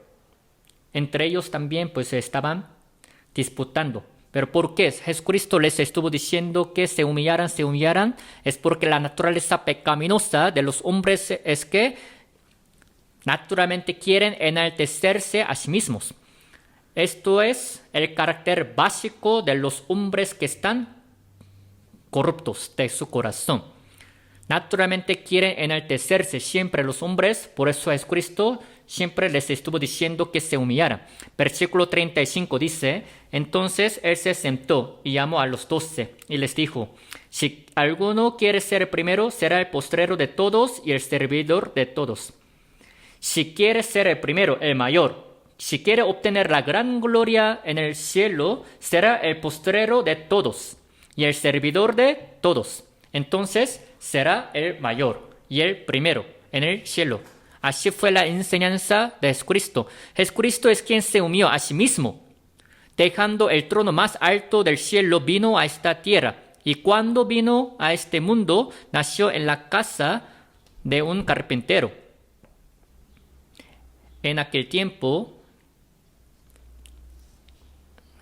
Entre ellos también pues estaban disputando. ¿Pero por qué? Jesucristo les estuvo diciendo que se humillaran, es porque la naturaleza pecaminosa de los hombres es que naturalmente quieren enaltecerse a sí mismos. Esto es el carácter básico de los hombres que están corruptos de su corazón. Naturalmente quieren enaltecerse siempre los hombres, por eso Jesucristo siempre les estuvo diciendo que se humillaran. Versículo 35 dice, entonces él se sentó y llamó a los 12 y les dijo, si alguno quiere ser el primero, será el postrero de todos y el servidor de todos. Si quiere ser el primero, el mayor, si quiere obtener la gran gloria en el cielo, será el postrero de todos y el servidor de todos. Entonces será el mayor y el primero en el cielo. Así fue la enseñanza de Jesucristo. Jesucristo es quien se humilló a sí mismo. Dejando el trono más alto del cielo, vino a esta tierra. Y cuando vino a este mundo, nació en la casa de un carpintero. En aquel tiempo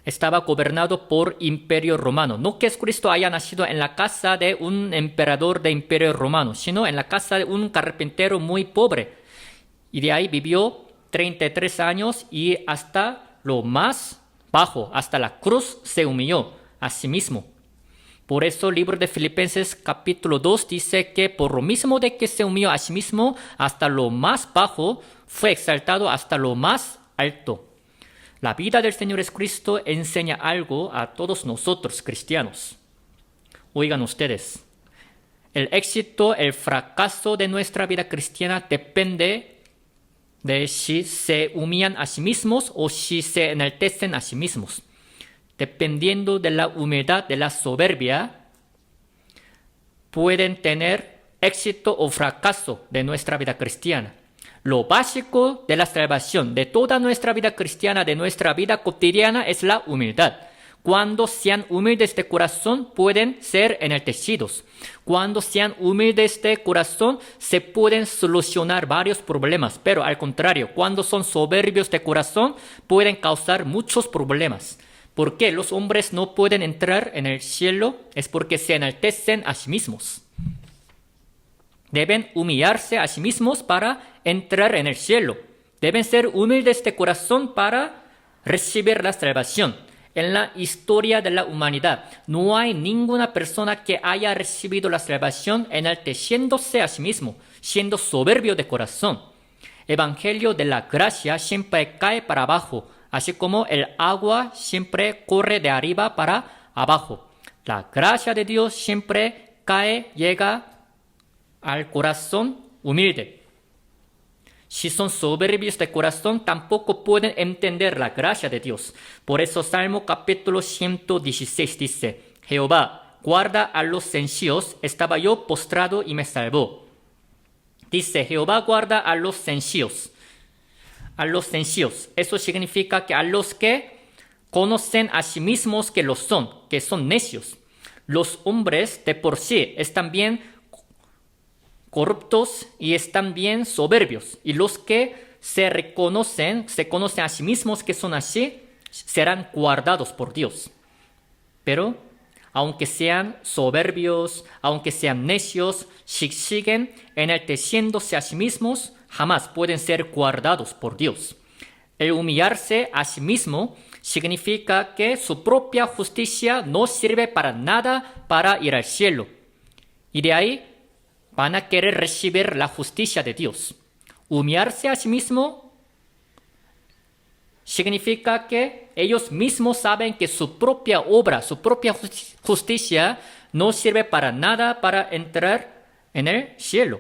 estaba gobernado por Imperio Romano. No que Jesucristo haya nacido en la casa de un emperador de Imperio Romano, sino en la casa de un carpintero muy pobre. Y de ahí vivió 33 años y hasta lo más bajo, hasta la cruz, se humilló a sí mismo. Por eso el libro de Filipenses capítulo 2 dice que por lo mismo de que se humilló a sí mismo hasta lo más bajo, fue exaltado hasta lo más alto. La vida del Señor Jesucristo enseña algo a todos nosotros cristianos. Oigan ustedes, el éxito, el fracaso de nuestra vida cristiana depende de si se humillan a sí mismos o si se enaltecen a sí mismos. Dependiendo de la humildad, de la soberbia, pueden tener éxito o fracaso de nuestra vida cristiana. Lo básico de la salvación, de toda nuestra vida cristiana, de nuestra vida cotidiana, es la humildad. Cuando sean humildes de corazón, pueden ser enaltecidos. Cuando sean humildes de corazón, se pueden solucionar varios problemas. Pero al contrario, cuando son soberbios de corazón, pueden causar muchos problemas. ¿Por qué los hombres no pueden entrar en el cielo? Es porque se enaltecen a sí mismos. Deben humillarse a sí mismos para entrar en el cielo. Deben ser humildes de corazón para recibir la salvación. En la historia de la humanidad, no hay ninguna persona que haya recibido la salvación enalteciéndose a sí mismo, siendo soberbio de corazón. Evangelio de la gracia siempre cae para abajo, así como el agua siempre corre de arriba para abajo. La gracia de Dios siempre llega al corazón humilde. Si son soberbios de corazón, tampoco pueden entender la gracia de Dios. Por eso Salmo capítulo 116 dice, Jehová, guarda a los sencillos, estaba yo postrado y me salvó. Dice, Jehová guarda a los sencillos. A los sencillos. Eso significa que a los que conocen a sí mismos que son necios. Los hombres de por sí están bien corruptos y están bien soberbios. Y los que se conocen a sí mismos que son así, serán guardados por Dios. Pero, aunque sean soberbios, aunque sean necios, si siguen enalteciéndose a sí mismos, jamás pueden ser guardados por Dios. El humillarse a sí mismo significa que su propia justicia no sirve para nada para ir al cielo. Y de ahí van a querer recibir la justicia de Dios. Humillarse a sí mismo significa que ellos mismos saben que su propia obra, su propia justicia no sirve para nada para entrar en el cielo.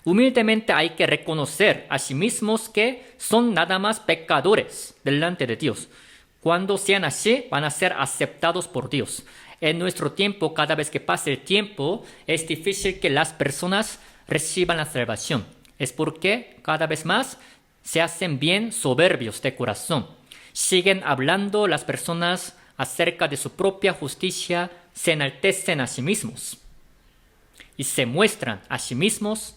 Humildemente hay que reconocer a sí mismos que son nada más pecadores delante de Dios. Cuando sean así, van a ser aceptados por Dios. En nuestro tiempo, cada vez que pase el tiempo, es difícil que las personas reciban la salvación. Es porque cada vez más se hacen bien soberbios de corazón. Siguen hablando las personas acerca de su propia justicia, se enaltecen a sí mismos y se muestran a sí mismos.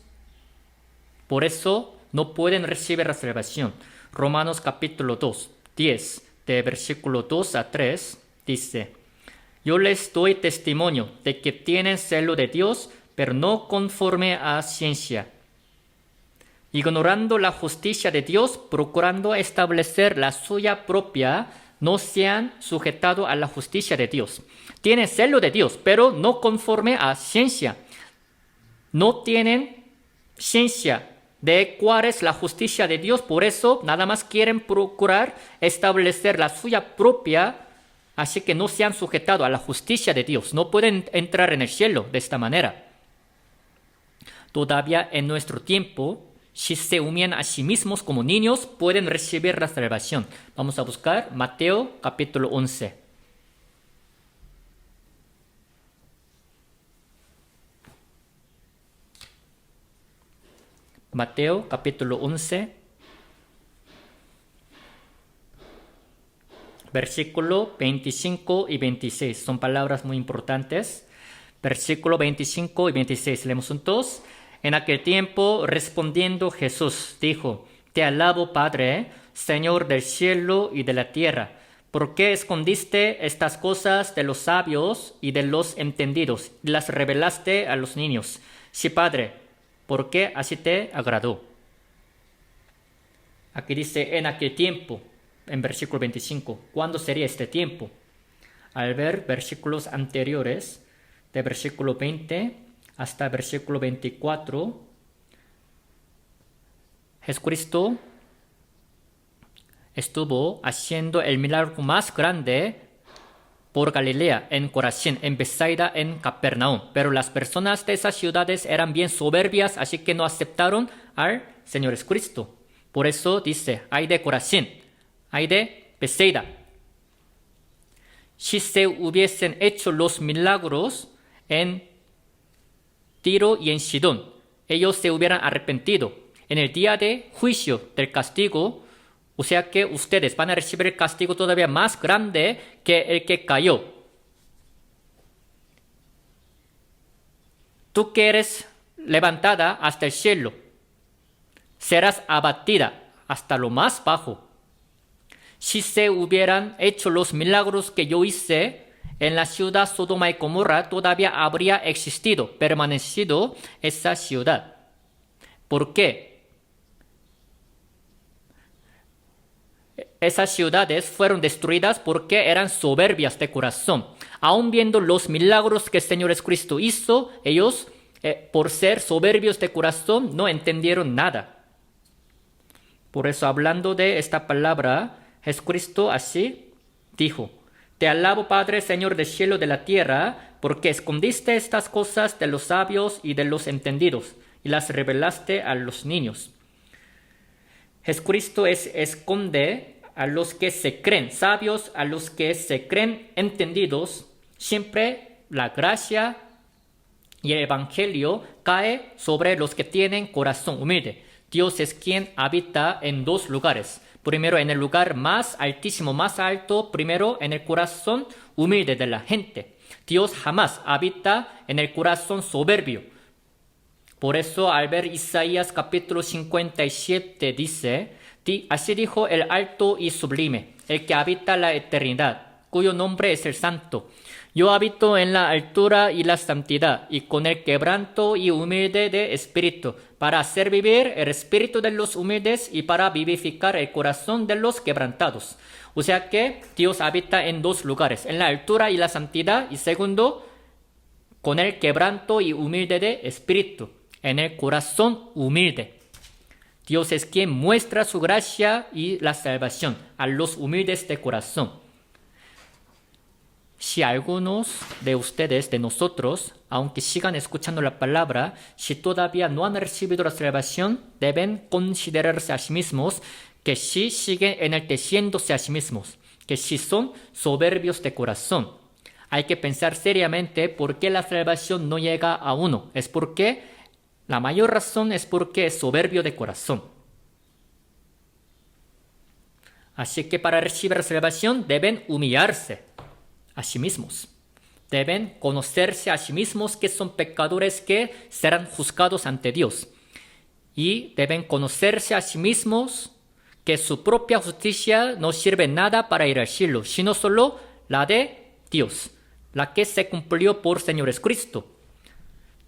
Por eso no pueden recibir la salvación. Romanos capítulo 2, 10, de versículo 2 a 3, dice, yo les doy testimonio de que tienen celo de Dios, pero no conforme a ciencia, ignorando la justicia de Dios, procurando establecer la suya propia, no se han sujetado a la justicia de Dios. Tienen celo de Dios, pero no conforme a ciencia. No tienen ciencia de cuál es la justicia de Dios, por eso nada más quieren procurar establecer la suya propia, así que no se han sujetado a la justicia de Dios. No pueden entrar en el cielo de esta manera. Todavía en nuestro tiempo, si se humillan a sí mismos como niños, pueden recibir la salvación. Vamos a buscar Mateo capítulo 11. Mateo capítulo 11, versículo 25 y 26. Son palabras muy importantes. Versículo 25 y 26. Leemos juntos. En aquel tiempo, respondiendo Jesús, dijo: Te alabo, Padre, Señor del cielo y de la tierra. ¿Por qué escondiste estas cosas de los sabios y de los entendidos y las revelaste a los niños? Sí, Padre, porque así te agradó. Aquí dice en aquel tiempo, en versículo 25. ¿Cuándo sería este tiempo? Al ver versículos anteriores, de versículo 20 hasta versículo 24, Jesucristo estuvo haciendo el milagro más grande por Galilea, en Corazín, en Betsaida, en Capernaum. Pero las personas de esas ciudades eran bien soberbias, así que no aceptaron al Señor Jesucristo. Por eso dice, ay de Corazín, ay de Betsaida. Si se hubiesen hecho los milagros en Tiro y en Sidón, ellos se hubieran arrepentido. En el día de juicio del castigo, o sea que ustedes van a recibir el castigo todavía más grande que el que cayó. Tú que eres levantada hasta el cielo, serás abatida hasta lo más bajo. Si se hubieran hecho los milagros que yo hice en la ciudad Sodoma y Gomorra, todavía habría existido, permanecido esa ciudad. ¿Por qué? Esas ciudades fueron destruidas porque eran soberbias de corazón. Aun viendo los milagros que el Señor Jesucristo hizo, ellos, por ser soberbios de corazón, no entendieron nada. Por eso, hablando de esta palabra, Jesucristo así dijo: Te alabo, Padre, Señor del cielo y de la tierra, porque escondiste estas cosas de los sabios y de los entendidos, y las revelaste a los niños. Jesucristo esconde a los que se creen sabios, a los que se creen entendidos. Siempre la gracia y el evangelio cae sobre los que tienen corazón humilde. Dios es quien habita en dos lugares. Primero en el lugar más altísimo, más alto, primero en el corazón humilde de la gente. Dios jamás habita en el corazón soberbio. Por eso al ver Isaías capítulo 57 dice: Así dijo el alto y sublime, el que habita la eternidad, cuyo nombre es el Santo. Yo habito en la altura y la santidad, y con el quebranto y humilde de espíritu, para hacer vivir el espíritu de los humildes y para vivificar el corazón de los quebrantados. O sea que Dios habita en dos lugares, en la altura y la santidad, y segundo, con el quebranto y humilde de espíritu, en el corazón humilde. Dios es quien muestra su gracia y la salvación a los humildes de corazón. Si algunos de ustedes, de nosotros, aunque sigan escuchando la palabra, si todavía no han recibido la salvación, deben considerarse a sí mismos que sí siguen enalteciéndose a sí mismos, que sí son soberbios de corazón. Hay que pensar seriamente por qué la salvación no llega a uno. Es porque la mayor razón es porque es soberbio de corazón. Así que para recibir la salvación deben humillarse a sí mismos. Deben conocerse a sí mismos que son pecadores que serán juzgados ante Dios. Y deben conocerse a sí mismos que su propia justicia no sirve nada para ir al cielo, sino solo la de Dios, la que se cumplió por Señor Jesucristo.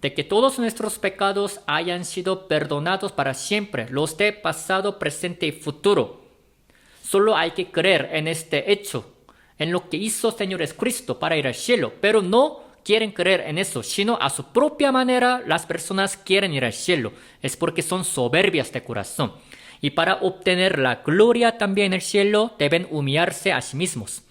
De que todos nuestros pecados hayan sido perdonados para siempre, los de pasado, presente y futuro. Solo hay que creer en este hecho, en lo que hizo Señor Jesucristo para ir al cielo, pero no quieren creer en eso, sino a su propia manera las personas quieren ir al cielo. Es porque son soberbias de corazón. Y para obtener la gloria también en el cielo, deben humillarse a sí mismos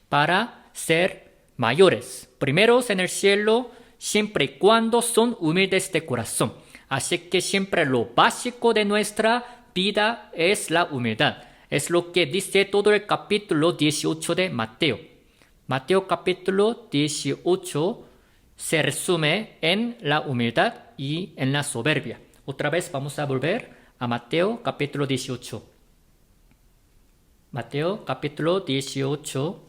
para ser mayores, primeros en el cielo, siempre y cuando son humildes de corazón. Así que siempre lo básico de nuestra vida es la humildad. Es lo que dice todo el capítulo 18 de Mateo. Mateo capítulo 18 se resume en la humildad y en la soberbia. Otra vez vamos a volver a Mateo capítulo 18. Mateo capítulo 18,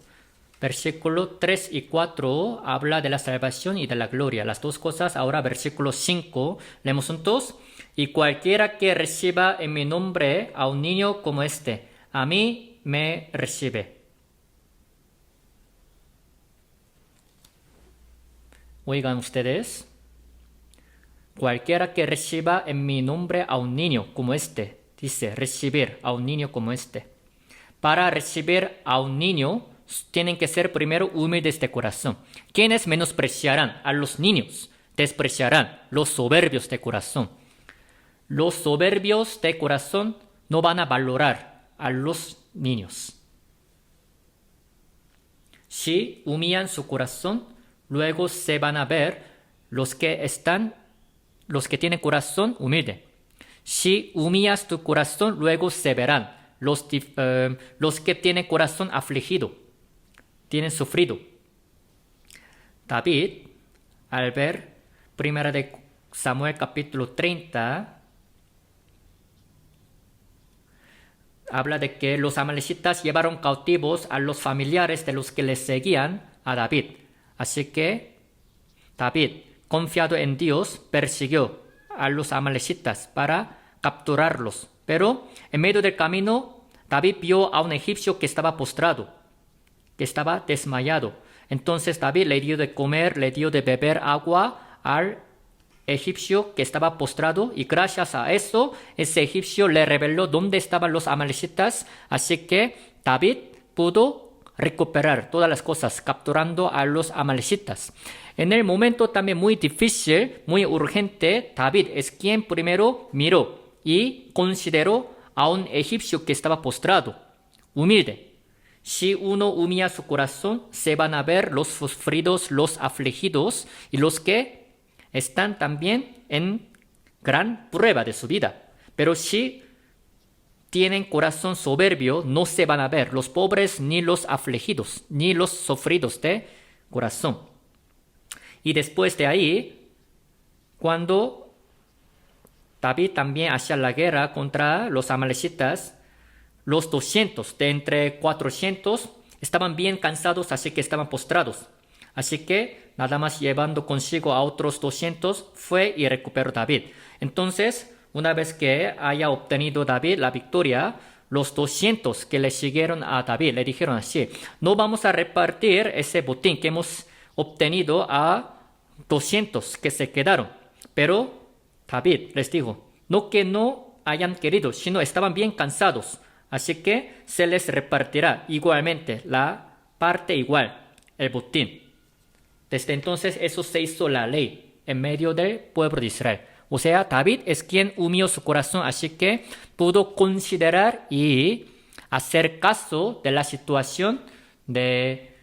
versículo 3 y 4 habla de la salvación y de la gloria. Las dos cosas. Ahora versículo 5, leemos juntos. Y cualquiera que reciba en mi nombre a un niño como este, a mí me recibe. Oigan ustedes, cualquiera que reciba en mi nombre a un niño como este, dice recibir a un niño como este. Para recibir a un niño, tienen que ser primero humildes de corazón. ¿Quiénes menospreciarán a los niños? Despreciarán los soberbios de corazón. Los soberbios de corazón no van a valorar a los niños. Si humillan su corazón, luego se van a ver los que tienen corazón humilde. Si humillas tu corazón, luego se verán los que tienen corazón afligido, tienen sufrido. David, al ver 1 de Samuel capítulo 30, habla de que los amalecitas llevaron cautivos a los familiares de los que les seguían a David. Así que David, confiado en Dios, persiguió a los amalecitas para capturarlos. Pero en medio del camino, David vio a un egipcio que estaba postrado, que estaba desmayado. Entonces David le dio de comer, le dio de beber agua al egipcio que estaba postrado, y gracias a eso, ese egipcio le reveló dónde estaban los amalecitas. Así que David pudo recuperar todas las cosas, capturando a los amalecitas. En el momento también muy difícil, muy urgente, David es quien primero miró y consideró a un egipcio que estaba postrado, humilde. Si uno humilla su corazón, se van a ver los sufridos, los afligidos y los que están también en gran prueba de su vida. Pero si tienen corazón soberbio, no se van a ver los pobres, ni los afligidos, ni los sufridos de corazón. Y después de ahí, cuando David también hacía la guerra contra los amalecitas, los 200 de entre 400 estaban bien cansados, así que estaban postrados. Así que nada más llevando consigo a otros 200, fue y recuperó David. Entonces, una vez que haya obtenido David la victoria, los 200 que le siguieron a David le dijeron así: no vamos a repartir ese botín que hemos obtenido a 200 que se quedaron. Pero David les dijo, no que no hayan querido, sino estaban bien cansados. Así que se les repartirá igualmente la parte igual, el botín. Desde entonces eso se hizo la ley en medio del pueblo de Israel. O sea, David es quien humilló su corazón, así que pudo considerar y hacer caso de la situación de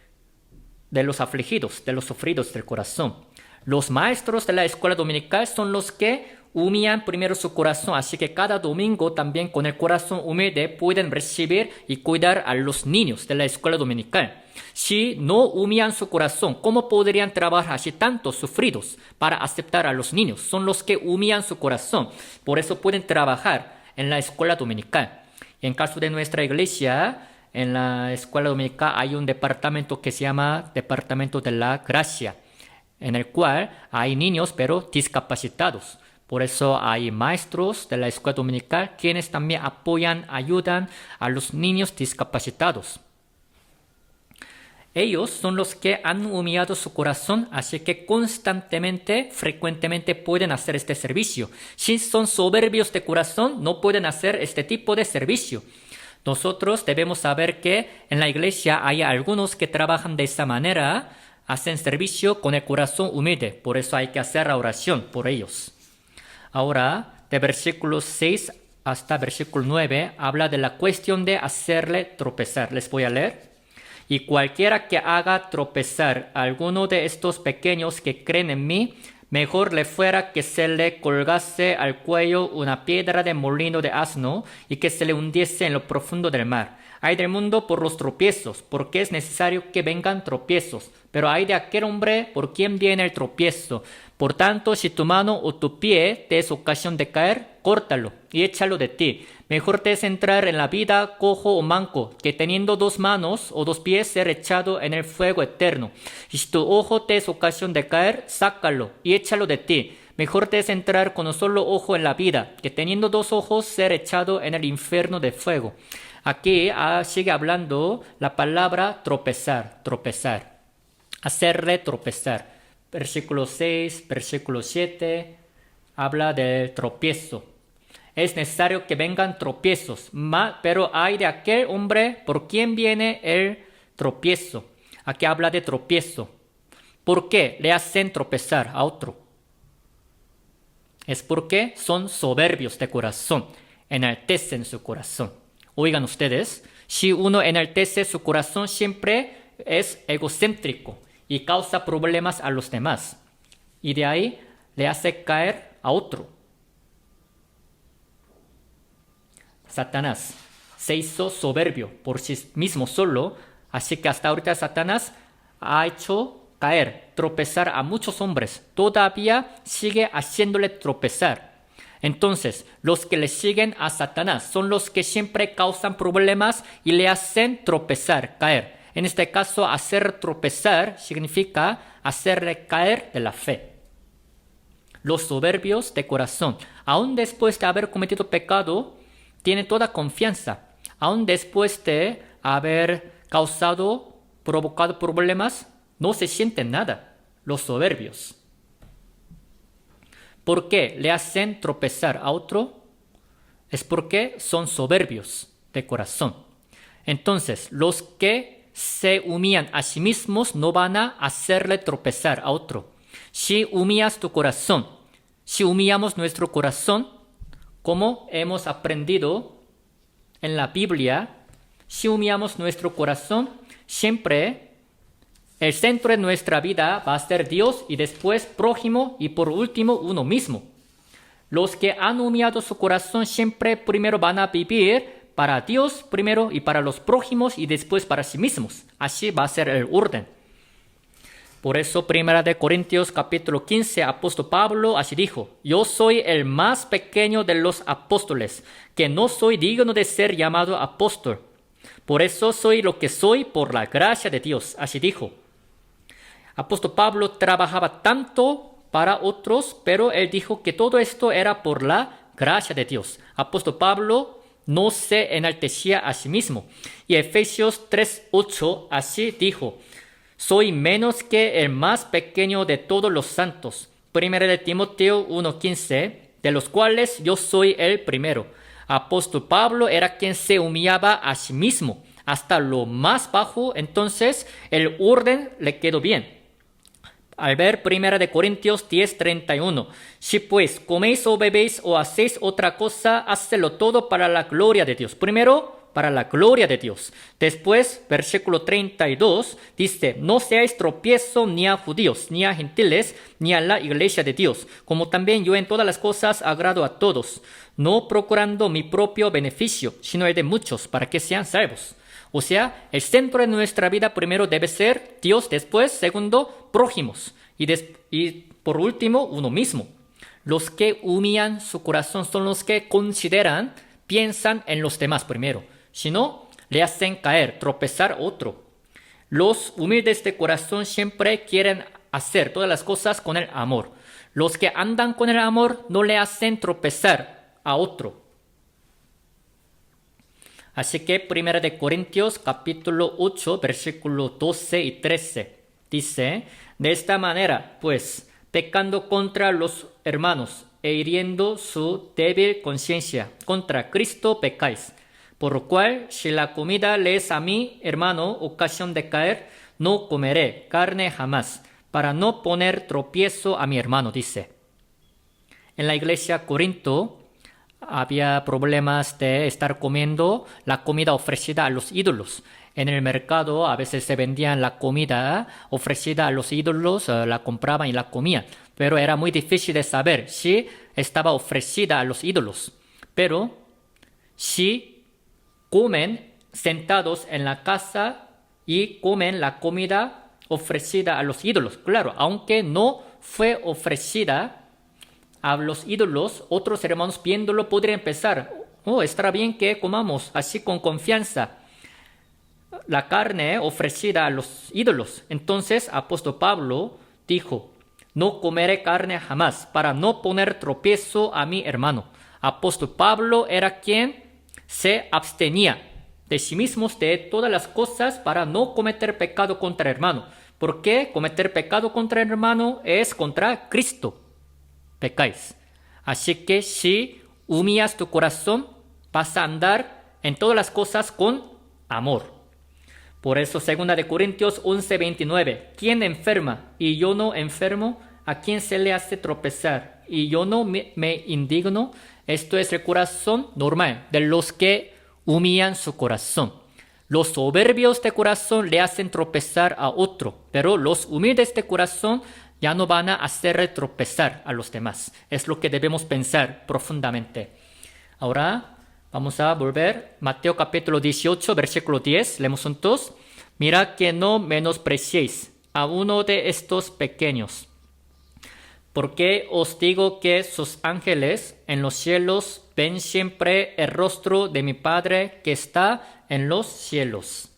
los afligidos, de los sufridos del corazón. Los maestros de la escuela dominical son los que humillan primero su corazón, así que cada domingo también con el corazón humilde pueden recibir y cuidar a los niños de la escuela dominical. Si no humillan su corazón, ¿cómo podrían trabajar así tantos sufridos para aceptar a los niños? Son los que humillan su corazón, por eso pueden trabajar en la escuela dominical. En caso de nuestra iglesia, en la escuela dominical hay un departamento que se llama Departamento de la Gracia, en el cual hay niños pero discapacitados. Por eso hay maestros de la escuela dominical quienes también apoyan, ayudan a los niños discapacitados. Ellos son los que han humillado su corazón, así que constantemente, frecuentemente pueden hacer este servicio. Si son soberbios de corazón, no pueden hacer este tipo de servicio. Nosotros debemos saber que en la iglesia hay algunos que trabajan de esta manera, hacen servicio con el corazón humilde, por eso hay que hacer la oración por ellos. Ahora, de versículo 6 hasta versículo 9, habla de la cuestión de hacerle tropezar. Les voy a leer. Y cualquiera que haga tropezar a alguno de estos pequeños que creen en mí, mejor le fuera que se le colgase al cuello una piedra de molino de asno y que se le hundiese en lo profundo del mar. Hay del mundo por los tropiezos, porque es necesario que vengan tropiezos. Pero hay de aquel hombre por quien viene el tropiezo. Por tanto, si tu mano o tu pie te es ocasión de caer, córtalo y échalo de ti. Mejor te es entrar en la vida cojo o manco, que teniendo 2 manos o 2 pies ser echado en el fuego eterno. Y si tu ojo te es ocasión de caer, sácalo y échalo de ti. Mejor te es entrar con un solo ojo en la vida, que teniendo 2 ojos ser echado en el infierno de fuego. Aquí sigue hablando la palabra tropezar, tropezar. Hacerle tropezar. Versículo 6, versículo 7, habla del tropiezo. Es necesario que vengan tropiezos, pero hay de aquel hombre por quien viene el tropiezo. Aquí habla de tropiezo. ¿Por qué le hacen tropezar a otro? Es porque son soberbios de corazón, enaltecen su corazón. Oigan ustedes, si uno enaltece su corazón siempre es egocéntrico y causa problemas a los demás. Y de ahí le hace caer a otro. Satanás se hizo soberbio por sí mismo solo, así que hasta ahorita Satanás ha hecho caer, tropezar a muchos hombres. Todavía sigue haciéndole tropezar. Entonces, los que le siguen a Satanás son los que siempre causan problemas y le hacen tropezar, caer. En este caso, hacer tropezar significa hacerle caer de la fe. Los soberbios de corazón, aun después de haber cometido pecado, tienen toda confianza. Aun después de haber provocado problemas, no se sienten nada. Los soberbios. ¿Por qué le hacen tropezar a otro? Es porque son soberbios de corazón. Entonces, los que se humillan a sí mismos no van a hacerle tropezar a otro. Si humillas tu corazón, si humillamos nuestro corazón, como hemos aprendido en la Biblia, si humillamos nuestro corazón, siempre el centro de nuestra vida va a ser Dios y después prójimo y por último uno mismo. Los que han humillado su corazón siempre primero van a vivir para Dios primero y para los prójimos y después para sí mismos. Así va a ser el orden. Por eso, 1 Corintios capítulo 15, apóstol Pablo así dijo: yo soy el más pequeño de los apóstoles, que no soy digno de ser llamado apóstol. Por eso soy lo que soy por la gracia de Dios. Así dijo. Apóstol Pablo trabajaba tanto para otros, pero él dijo que todo esto era por la gracia de Dios. Apóstol Pablo no se enaltecía a sí mismo. Y Efesios 3:8 así dijo: soy menos que el más pequeño de todos los santos. 1 de Timoteo 1:15, de los cuales yo soy el primero. Apóstol Pablo era quien se humillaba a sí mismo hasta lo más bajo, entonces el orden le quedó bien. Al ver 1 de Corintios 10:31, si pues coméis o bebéis o hacéis otra cosa, hacedlo todo para la gloria de Dios. Primero, para la gloria de Dios. Después, versículo 32, dice: no seáis tropiezo ni a judíos, ni a gentiles, ni a la iglesia de Dios, como también yo en todas las cosas agrado a todos, no procurando mi propio beneficio, sino el de muchos, para que sean salvos. O sea, el centro de nuestra vida primero debe ser Dios, después, segundo, prójimos, y por último, uno mismo. Los que humillan su corazón son los que piensan en los demás primero. Si no, le hacen caer, tropezar otro. Los humildes de corazón siempre quieren hacer todas las cosas con el amor. Los que andan con el amor no le hacen tropezar a otro. Así que 1 de Corintios capítulo 8, versículo 12 y 13 dice: de esta manera, pues, pecando contra los hermanos e hiriendo su débil conciencia, contra Cristo pecáis. Por lo cual, si la comida le es a mi hermano ocasión de caer, no comeré carne jamás, para no poner tropiezo a mi hermano, dice. En la iglesia Corinto había problemas de estar comiendo la comida ofrecida a los ídolos. En el mercado a veces se vendían la comida ofrecida a los ídolos, la compraban y la comían. Pero era muy difícil de saber si estaba ofrecida a los ídolos. Pero si comen sentados en la casa y comen la comida ofrecida a los ídolos, claro, aunque no fue ofrecida a los ídolos, otros hermanos viéndolo podrían pensar, estará bien que comamos así con confianza la carne ofrecida a los ídolos. Entonces, apóstol Pablo dijo, no comeré carne jamás, para no poner tropiezo a mi hermano. Apóstol Pablo era quien se abstenía de sí mismo de todas las cosas para no cometer pecado contra el hermano. Porque cometer pecado contra el hermano es contra Cristo. Pecáis. Así que si humillas tu corazón, vas a andar en todas las cosas con amor. Por eso, 2 Corintios 11:29, ¿quién enferma y yo no enfermo? ¿A quién se le hace tropezar y yo no me indigno? Esto es el corazón normal de los que humillan su corazón. Los soberbios de corazón le hacen tropezar a otro, pero los humildes de corazón ya no van a hacer tropezar a los demás. Es lo que debemos pensar profundamente. Ahora vamos a volver. Mateo capítulo 18, versículo 10. Leemos juntos. Mirad que no menospreciéis a uno de estos pequeños. Porque os digo que sus ángeles en los cielos ven siempre el rostro de mi Padre que está en los cielos.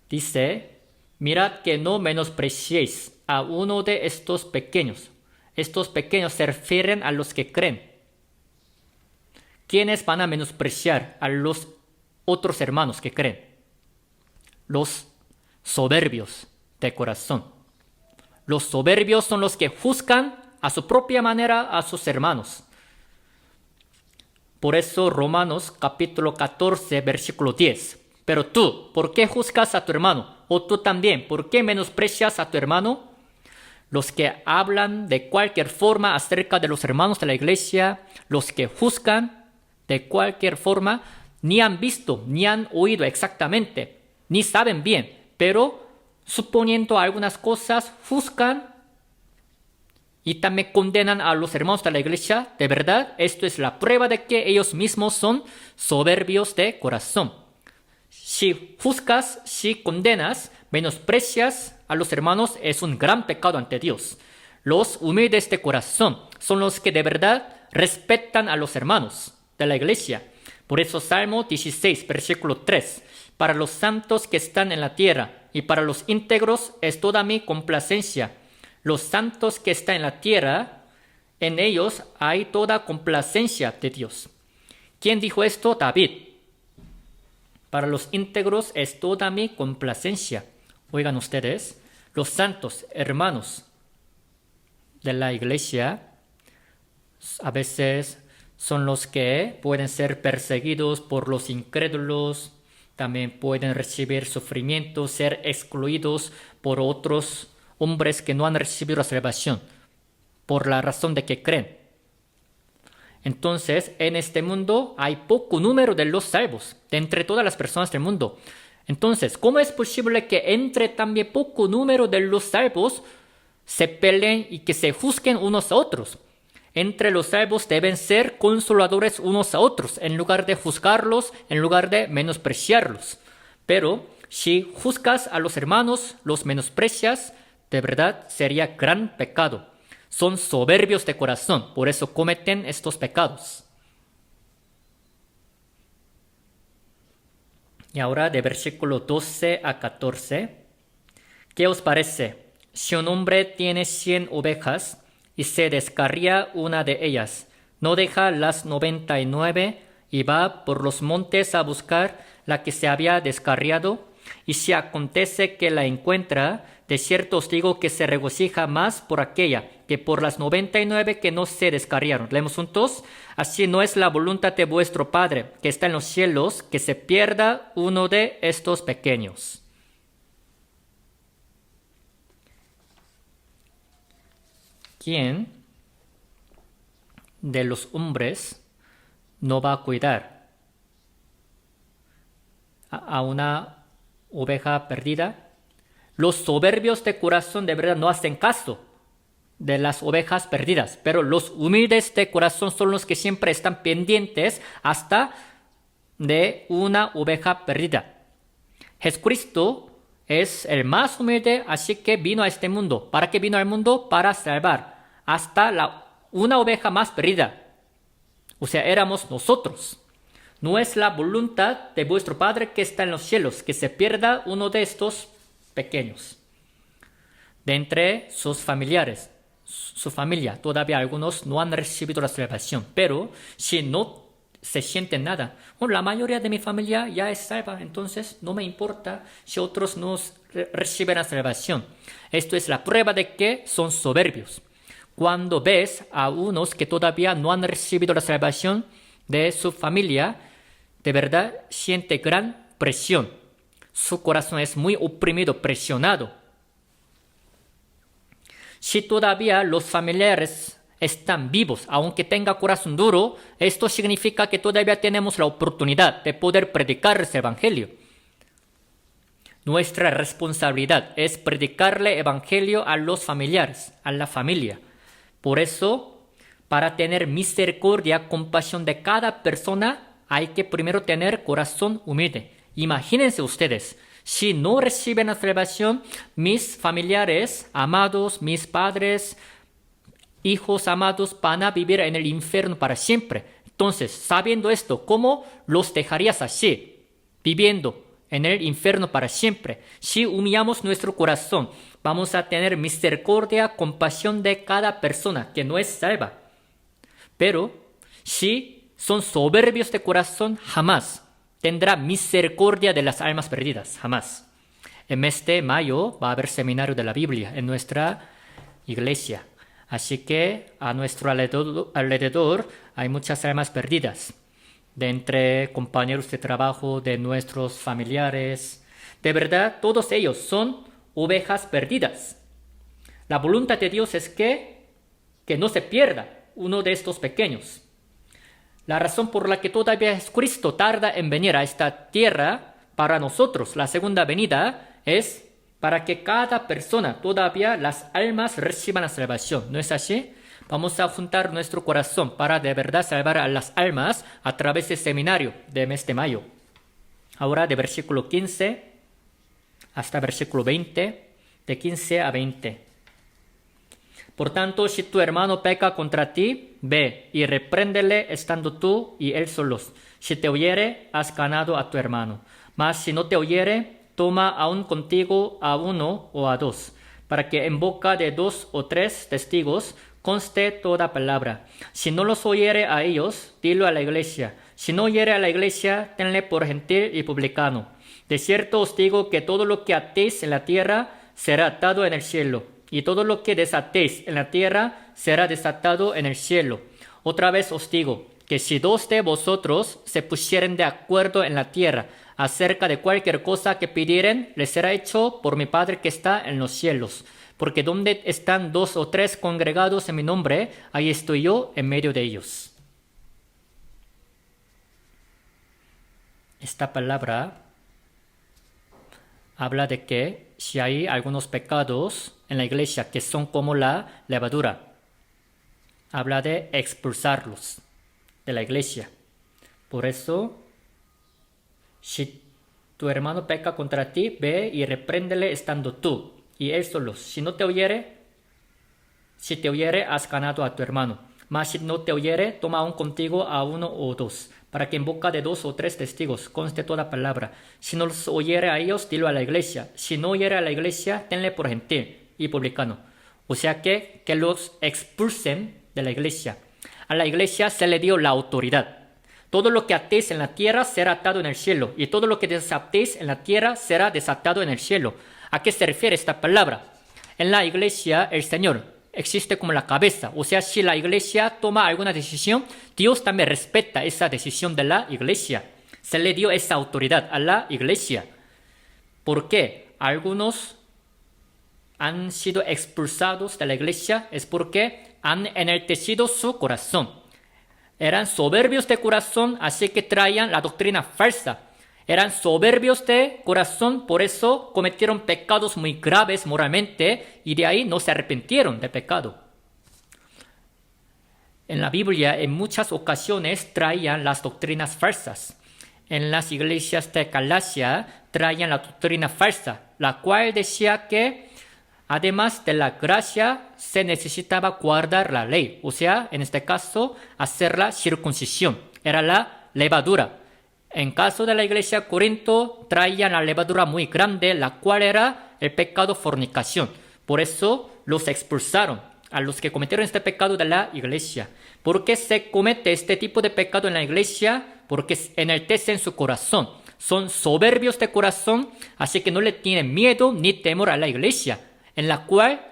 Dice, mirad que no menospreciéis a uno de estos pequeños. Estos pequeños se refieren a los que creen. ¿Quiénes van a menospreciar a los otros hermanos que creen? Los soberbios de corazón. Los soberbios son los que juzgan a su propia manera a sus hermanos. Por eso Romanos capítulo 14 versículo 10. Pero tú, ¿por qué juzgas a tu hermano? O tú también, ¿por qué menosprecias a tu hermano? Los que hablan de cualquier forma acerca de los hermanos de la iglesia, los que juzgan de cualquier forma, ni han visto, ni han oído exactamente, ni saben bien, pero suponiendo algunas cosas, juzgan y también condenan a los hermanos de la iglesia. De verdad, esto es la prueba de que ellos mismos son soberbios de corazón. Si juzgas, si condenas, menosprecias a los hermanos, es un gran pecado ante Dios. Los humildes de corazón son los que de verdad respetan a los hermanos de la iglesia. Por eso Salmo 16, versículo 3. Para los santos que están en la tierra y para los íntegros es toda mi complacencia. Los santos que están en la tierra, en ellos hay toda complacencia de Dios. ¿Quién dijo esto? David. Para los íntegros es toda mi complacencia. Oigan ustedes, los santos hermanos de la iglesia a veces son los que pueden ser perseguidos por los incrédulos, también pueden recibir sufrimiento, ser excluidos por otros hombres que no han recibido la salvación, por la razón de que creen. Entonces, en este mundo hay poco número de los salvos, de entre todas las personas del mundo. Entonces, ¿cómo es posible que entre también poco número de los salvos se peleen y que se juzguen unos a otros? Entre los salvos deben ser consoladores unos a otros, en lugar de juzgarlos, en lugar de menospreciarlos. Pero si juzgas a los hermanos, los menosprecias, de verdad sería gran pecado. Son soberbios de corazón, por eso cometen estos pecados. Y ahora de versículo 12 a 14. ¿Qué os parece? Si un hombre tiene 100 ovejas y se descarría una de ellas, ¿no deja las 99 y va por los montes a buscar la que se había descarriado? Y si acontece que la encuentra, de cierto os digo que se regocija más por aquella que por las 99 que no se descarriaron. Leemos juntos. Así no es la voluntad de vuestro Padre, que está en los cielos, que se pierda uno de estos pequeños. ¿Quién de los hombres no va a cuidar a una oveja perdida? Los soberbios de corazón de verdad no hacen caso de las ovejas perdidas, pero los humildes de corazón son los que siempre están pendientes hasta de una oveja perdida. Jesucristo es el más humilde, así que vino a este mundo. ¿Para qué vino al mundo? Para salvar hasta una oveja más perdida. O sea, éramos nosotros. No es la voluntad de vuestro Padre que está en los cielos, que se pierda uno de estos pequeños. De entre sus familiares, su familia, todavía algunos no han recibido la salvación. Pero si no se sienten nada, la mayoría de mi familia ya es salva, entonces no me importa si otros no reciben la salvación. Esto es la prueba de que son soberbios. Cuando ves a unos que todavía no han recibido la salvación de su familia, de verdad siente gran presión. Su corazón es muy oprimido, presionado. Si todavía los familiares están vivos, aunque tenga corazón duro, esto significa que todavía tenemos la oportunidad de poder predicar ese evangelio. Nuestra responsabilidad es predicarle evangelio a los familiares, a la familia. Por eso, para tener misericordia, compasión de cada persona, hay que primero tener corazón humilde. Imagínense ustedes, si no reciben la salvación, mis familiares amados, mis padres, hijos amados, van a vivir en el infierno para siempre. Entonces, sabiendo esto, ¿cómo los dejarías así? Viviendo en el infierno para siempre. Si humillamos nuestro corazón, vamos a tener misericordia, compasión de cada persona que no es salva. Pero si son soberbios de corazón, jamás tendrá misericordia de las almas perdidas, jamás. En mes de mayo va a haber seminario de la Biblia en nuestra iglesia. Así que a nuestro alrededor hay muchas almas perdidas. De entre compañeros de trabajo, de nuestros familiares. De verdad, todos ellos son ovejas perdidas. La voluntad de Dios es que no se pierda uno de estos pequeños. La razón por la que todavía Jesucristo tarda en venir a esta tierra para nosotros, la segunda venida, es para que cada persona, todavía las almas reciban la salvación. ¿No es así? Vamos a juntar nuestro corazón para de verdad salvar a las almas a través del seminario de mes de mayo. Ahora de versículo 15 hasta versículo 20, de 15 a 20. Por tanto, si tu hermano peca contra ti, ve y repréndele estando tú y él solos. Si te oyere, has ganado a tu hermano. Mas si no te oyere, toma aún contigo a uno o a dos, para que en boca de 2 o 3 testigos conste toda palabra. Si no los oyere a ellos, dilo a la iglesia. Si no oyere a la iglesia, tenle por gentil y publicano. De cierto os digo que todo lo que atéis en la tierra será atado en el cielo, y todo lo que desatéis en la tierra será desatado en el cielo. Otra vez os digo que si 2 de vosotros se pusieren de acuerdo en la tierra acerca de cualquier cosa que pidieren, les será hecho por mi Padre que está en los cielos. Porque donde están 2 o 3 congregados en mi nombre, ahí estoy yo en medio de ellos. Esta palabra habla de que si hay algunos pecados en la iglesia que son como la levadura, habla de expulsarlos de la iglesia. Por eso, si tu hermano peca contra ti, ve y repréndele estando tú y él solo. Si te oyere, has ganado a tu hermano. Mas si no te oyere, toma aún contigo a 1 o 2, para que en boca de 2 o 3 testigos conste toda palabra. Si no los oyere a ellos, dilo a la iglesia. Si no oyere a la iglesia, tenle por gentil y publicano. O sea que los expulsen de la iglesia. A la iglesia se le dio la autoridad. Todo lo que atéis en la tierra será atado en el cielo, y todo lo que desatéis en la tierra será desatado en el cielo. ¿A qué se refiere esta palabra? En la iglesia, el Señor existe como la cabeza. O sea, si la iglesia toma alguna decisión, Dios también respeta esa decisión de la iglesia. Se le dio esa autoridad a la iglesia. ¿Por qué? Algunos han sido expulsados de la iglesia, es porque han enaltecido su corazón. Eran soberbios de corazón, así que traían la doctrina falsa. Eran soberbios de corazón, por eso cometieron pecados muy graves moralmente y de ahí no se arrepintieron de pecado. En la Biblia, en muchas ocasiones traían las doctrinas falsas. En las iglesias de Galacia traían la doctrina falsa, la cual decía que además de la gracia se necesitaba guardar la ley, o sea, en este caso, hacer la circuncisión. Era la levadura. En caso de la iglesia de Corinto, traían la levadura muy grande, la cual era el pecado fornicación. Por eso los expulsaron a los que cometieron este pecado de la iglesia. ¿Por qué se comete este tipo de pecado en la iglesia? Porque enaltecen su corazón. Son soberbios de corazón, así que no le tienen miedo ni temor a la iglesia, en la cual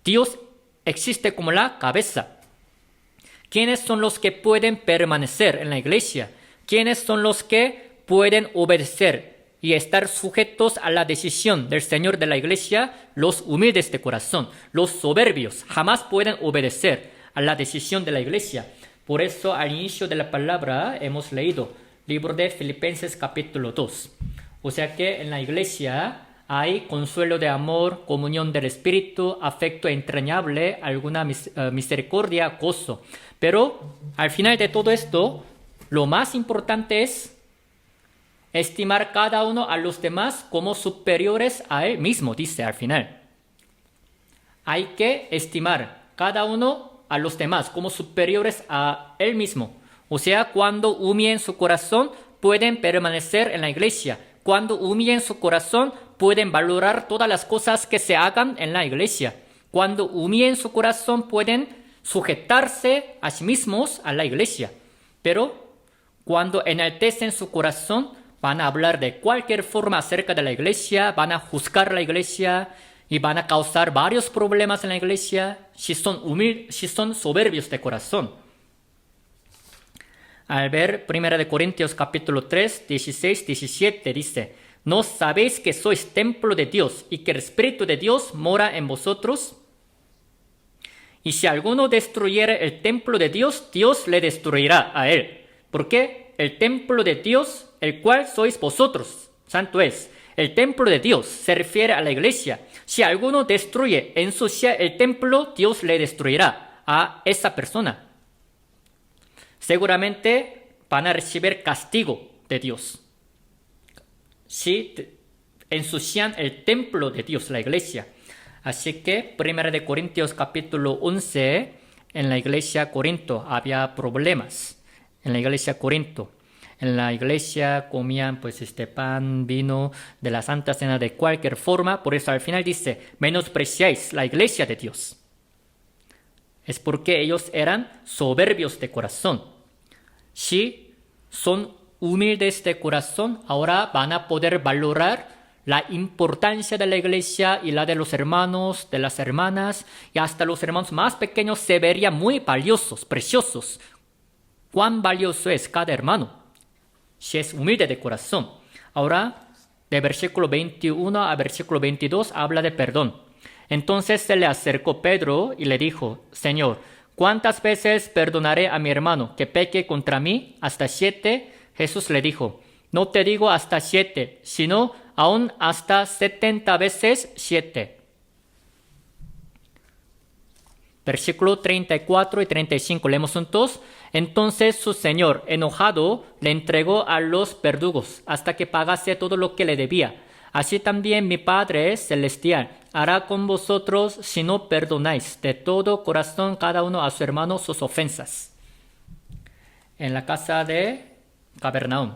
Dios existe como la cabeza. ¿Quiénes son los que pueden permanecer en la iglesia? ¿Quiénes son los que pueden obedecer y estar sujetos a la decisión del Señor de la iglesia? Los humildes de corazón, los soberbios, jamás pueden obedecer a la decisión de la iglesia. Por eso al inicio de la palabra hemos leído libro de Filipenses capítulo 2. O sea que en la iglesia hay consuelo de amor, comunión del Espíritu, afecto entrañable, alguna misericordia, gozo. Pero al final de todo esto, lo más importante es estimar cada uno a los demás como superiores a él mismo, dice al final. Hay que estimar cada uno a los demás como superiores a él mismo. O sea, cuando humillen su corazón, pueden permanecer en la iglesia. Cuando humillen su corazón, pueden valorar todas las cosas que se hagan en la iglesia. Cuando humillen su corazón, pueden sujetarse a sí mismos a la iglesia. Pero cuando enaltecen su corazón, van a hablar de cualquier forma acerca de la iglesia, van a juzgar la iglesia y van a causar varios problemas en la iglesia si son soberbios de corazón. Al ver 1 Corintios capítulo 3, 16, 17 dice: ¿No sabéis que sois templo de Dios y que el Espíritu de Dios mora en vosotros? Y si alguno destruyere el templo de Dios, Dios le destruirá a él. Porque el templo de Dios, el cual sois vosotros, santo es. El templo de Dios se refiere a la iglesia. Si alguno destruye, ensucia el templo, Dios le destruirá a esa persona. Seguramente van a recibir castigo de Dios si ensucian el templo de Dios, la iglesia. Así que 1 Corintios capítulo 11, en la iglesia Corinto había problemas. En la iglesia Corinto. En la iglesia comían pan, vino de la Santa Cena de cualquier forma. Por eso al final dice: menospreciáis la iglesia de Dios. Es porque ellos eran soberbios de corazón. Si son humildes de corazón, ahora van a poder valorar la importancia de la iglesia y la de los hermanos, de las hermanas, y hasta los hermanos más pequeños se verían muy valiosos, preciosos. ¿Cuán valioso es cada hermano si es humilde de corazón? Ahora, de versículo 21 a versículo 22 habla de perdón. Entonces se le acercó Pedro y le dijo: Señor, ¿cuántas veces perdonaré a mi hermano que peque contra mí? ¿Hasta 7? Jesús le dijo: No te digo hasta 7, sino aún hasta 70 veces 7. Versículo 34 y 35, leemos juntos. Entonces su señor, enojado, le entregó a los verdugos hasta que pagase todo lo que le debía. Así también mi Padre Celestial hará con vosotros si no perdonáis de todo corazón cada uno a su hermano sus ofensas. En la casa de Capernaum,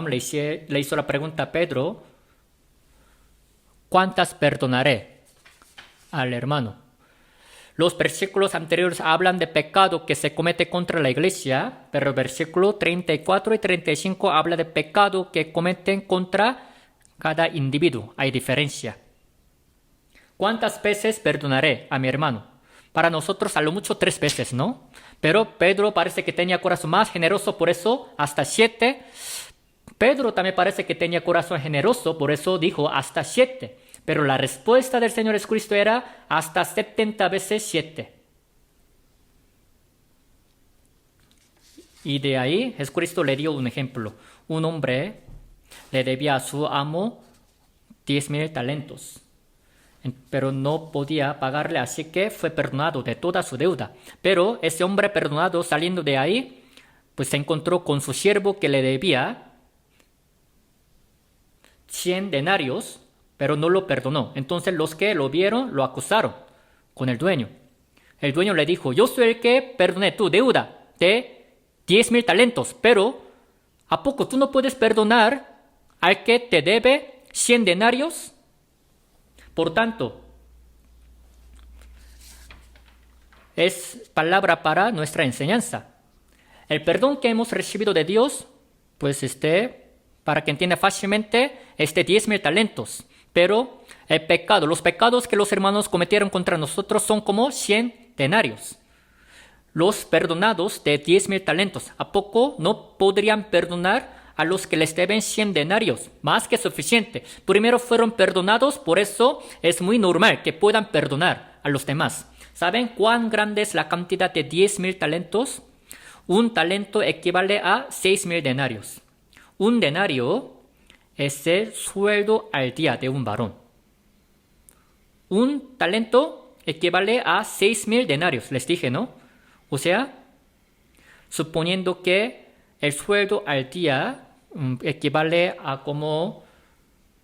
le hizo la pregunta a Pedro: ¿cuántas perdonaré al hermano? Los versículos anteriores hablan de pecado que se comete contra la iglesia, pero el versículo 34 y 35 habla de pecado que cometen contra cada individuo. Hay diferencia. ¿Cuántas veces perdonaré a mi hermano? Para nosotros a lo mucho 3 veces, ¿no? Pero Pedro parece que tenía corazón más generoso, por eso hasta 7. Pedro también parece que tenía corazón generoso, por eso dijo hasta 7. Pero la respuesta del Señor Jesucristo era hasta 70 veces 7. Y de ahí Jesucristo le dio un ejemplo. Un hombre le debía a su amo 10,000 talentos. Pero no podía pagarle, así que fue perdonado de toda su deuda. Pero ese hombre perdonado, saliendo de ahí, pues se encontró con su siervo que le debía 100 denarios, pero no lo perdonó. Entonces los que lo vieron lo acusaron con el dueño. El dueño le dijo, yo soy el que perdoné tu deuda de 10,000 talentos, pero ¿a poco tú no puedes perdonar al que te debe 100 denarios? Por tanto, es palabra para nuestra enseñanza. El perdón que hemos recibido de Dios, pues para que entienda fácilmente, 10,000 talentos. Pero el pecado, los pecados que los hermanos cometieron contra nosotros son como 100 denarios. Los perdonados de 10,000 talentos, ¿a poco no podrían perdonar a los que les deben 100 denarios? Más que suficiente. Primero fueron perdonados, por eso es muy normal que puedan perdonar a los demás. ¿Saben cuán grande es la cantidad de 10,000 talentos? Un talento equivale a 6,000 denarios. Un denario es el sueldo al día de un varón. Un talento equivale a 6,000 denarios, les dije, ¿no? O sea, suponiendo que el sueldo al día equivale a como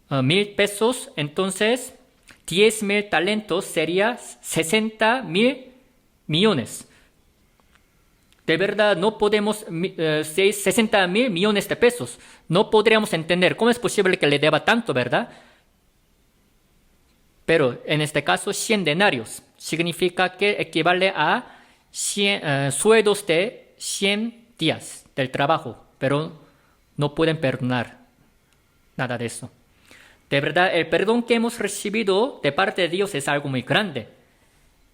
1,000 pesos, entonces 10,000 talentos sería 60,000 millones. De verdad, no podemos, 60,000 millones de pesos. No podríamos entender cómo es posible que le deba tanto, ¿verdad? Pero en este caso, 100 denarios significa que equivale a sueldos de 100 días del trabajo, pero no pueden perdonar nada de eso. De verdad, el perdón que hemos recibido de parte de Dios es algo muy grande.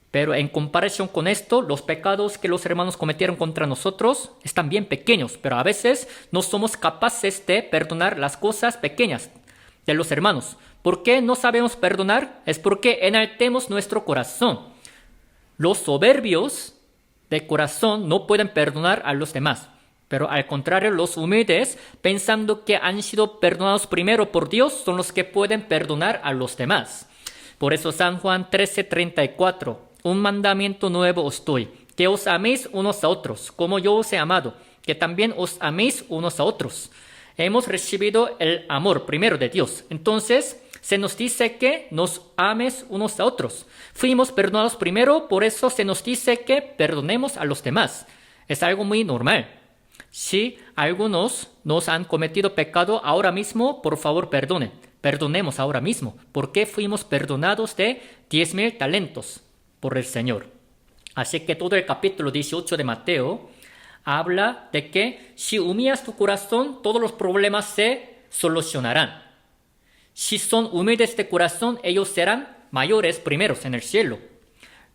Pero en comparación con esto, los pecados que los hermanos cometieron contra nosotros están bien pequeños, pero a veces no somos capaces de perdonar las cosas pequeñas de los hermanos. ¿Por qué no sabemos perdonar? Es porque enaltemos nuestro corazón. Los soberbios de corazón no pueden perdonar a los demás, pero al contrario, los humildes, pensando que han sido perdonados primero por Dios, son los que pueden perdonar a los demás. Por eso San Juan 13:34, un mandamiento nuevo os doy, que os améis unos a otros, como yo os he amado, que también os améis unos a otros. Hemos recibido el amor primero de Dios, entonces se nos dice que nos ames unos a otros. Fuimos perdonados primero, por eso se nos dice que perdonemos a los demás. Es algo muy normal. Si algunos nos han cometido pecado ahora mismo, por favor perdonen. Perdonemos ahora mismo, porque fuimos perdonados de 10,000 talentos por el Señor. Así que todo el capítulo 18 de Mateo habla de que si humillas tu corazón, todos los problemas se solucionarán. Si son humildes de corazón, ellos serán mayores primeros en el cielo.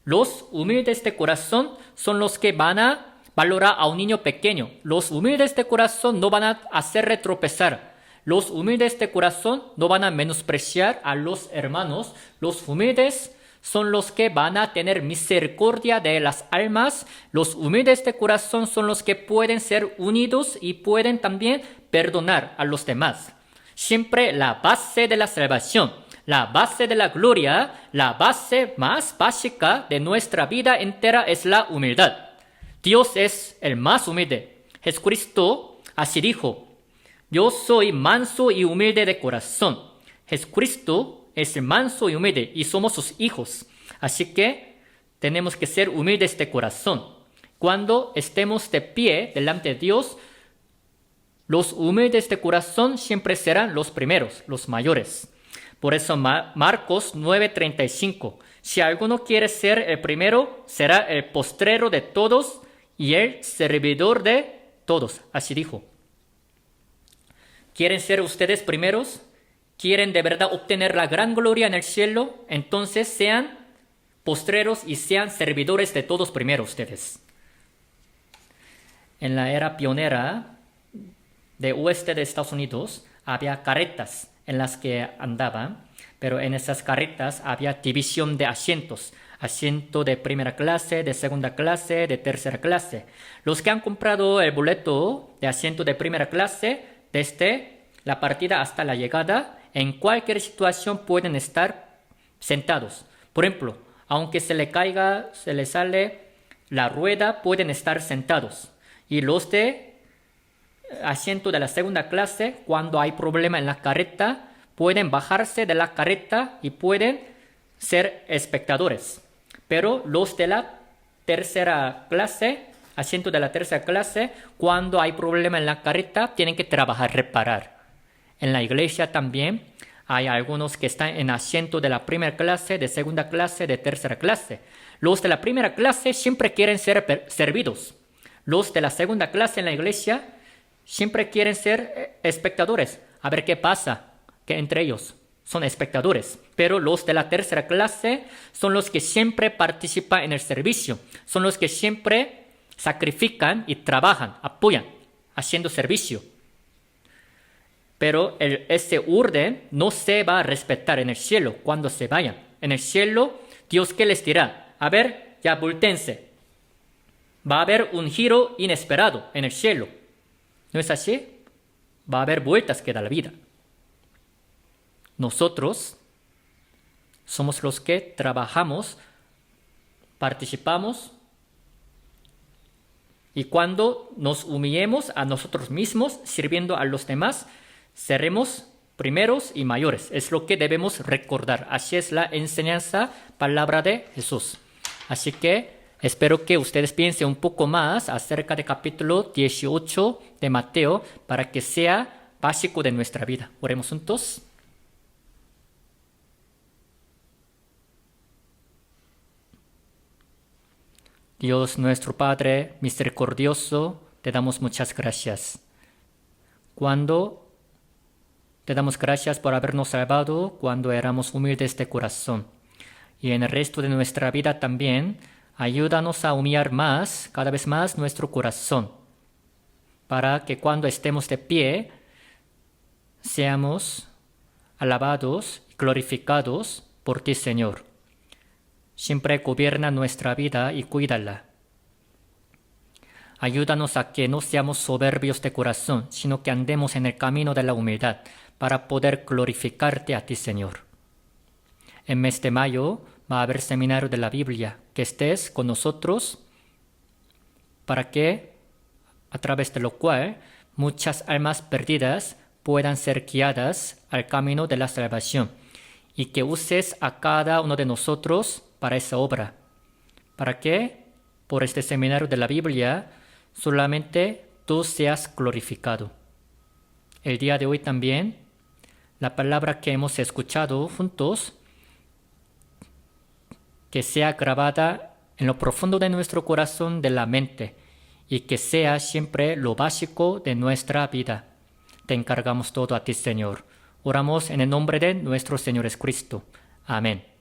Los humildes de corazón son los que van a valorar a un niño pequeño. Los humildes de corazón no van a hacer tropezar. Los humildes de corazón no van a menospreciar a los hermanos. Los humildes son los que van a tener misericordia de las almas. Los humildes de corazón son los que pueden ser unidos y pueden también perdonar a los demás. Siempre la base de la salvación, la base de la gloria, la base más básica de nuestra vida entera es la humildad. Dios es el más humilde. Jesucristo así dijo, yo soy manso y humilde de corazón. Jesucristo es manso y humilde y somos sus hijos. Así que tenemos que ser humildes de corazón. Cuando estemos de pie delante de Dios, los humildes de corazón siempre serán los primeros, los mayores. Por eso Marcos 9:35. Si alguno quiere ser el primero, será el postrero de todos y el servidor de todos. Así dijo. ¿Quieren ser ustedes primeros? quieren de verdad obtener la gran gloria en el cielo, entonces sean postreros y sean servidores de todos primero ustedes. En la era pionera de oeste de Estados Unidos había carretas en las que andaban, pero en esas carretas había división de asientos. Asiento de primera clase, de segunda clase, de tercera clase. Los que han comprado el boleto de asiento de primera clase, desde la partida hasta la llegada, en cualquier situación pueden estar sentados. Por ejemplo, aunque se le caiga, se le sale la rueda, pueden estar sentados. Y los de asiento de la segunda clase, cuando hay problema en la carreta, pueden bajarse de la carreta y pueden ser espectadores. Pero los de la tercera clase, asiento de la tercera clase, cuando hay problema en la carreta, tienen que trabajar, reparar. En la iglesia también hay algunos que están en asiento de la primera clase, de segunda clase, de tercera clase. Los de la primera clase siempre quieren ser servidos. Los de la segunda clase en la iglesia siempre quieren ser espectadores. A ver qué pasa, que entre ellos son espectadores. Pero los de la tercera clase son los que siempre participan en el servicio. Son los que siempre sacrifican y trabajan, apoyan, haciendo servicio. Pero ese orden no se va a respetar en el cielo cuando se vayan. En el cielo, Dios, ¿qué les dirá? A ver, ya voltéense. Va a haber un giro inesperado en el cielo. ¿No es así? Va a haber vueltas que da la vida. Nosotros somos los que trabajamos, participamos, y cuando nos humillemos a nosotros mismos, sirviendo a los demás, seremos primeros y mayores. Es lo que debemos recordar. Así es la enseñanza, palabra de Jesús. Así que espero que ustedes piensen un poco más acerca del capítulo 18 de Mateo para que sea básico de nuestra vida. Oremos juntos. Dios nuestro Padre misericordioso, te damos muchas gracias. Te damos gracias por habernos salvado cuando éramos humildes de corazón. Y en el resto de nuestra vida también, ayúdanos a humillar más, cada vez más, nuestro corazón, para que cuando estemos de pie, seamos alabados y glorificados por ti, Señor. Siempre gobierna nuestra vida y cuídala. Ayúdanos a que no seamos soberbios de corazón, sino que andemos en el camino de la humildad para poder glorificarte a ti, Señor. En mes de mayo va a haber seminario de la Biblia. Que estés con nosotros para que, a través de lo cual, muchas almas perdidas puedan ser guiadas al camino de la salvación. Y que uses a cada uno de nosotros para esa obra. Para que, por este seminario de la Biblia, solamente tú seas glorificado. El día de hoy también, la palabra que hemos escuchado juntos, que sea grabada en lo profundo de nuestro corazón, de la mente, y que sea siempre lo básico de nuestra vida. Te encargamos todo a ti, Señor. Oramos en el nombre de nuestro Señor Jesucristo. Amén.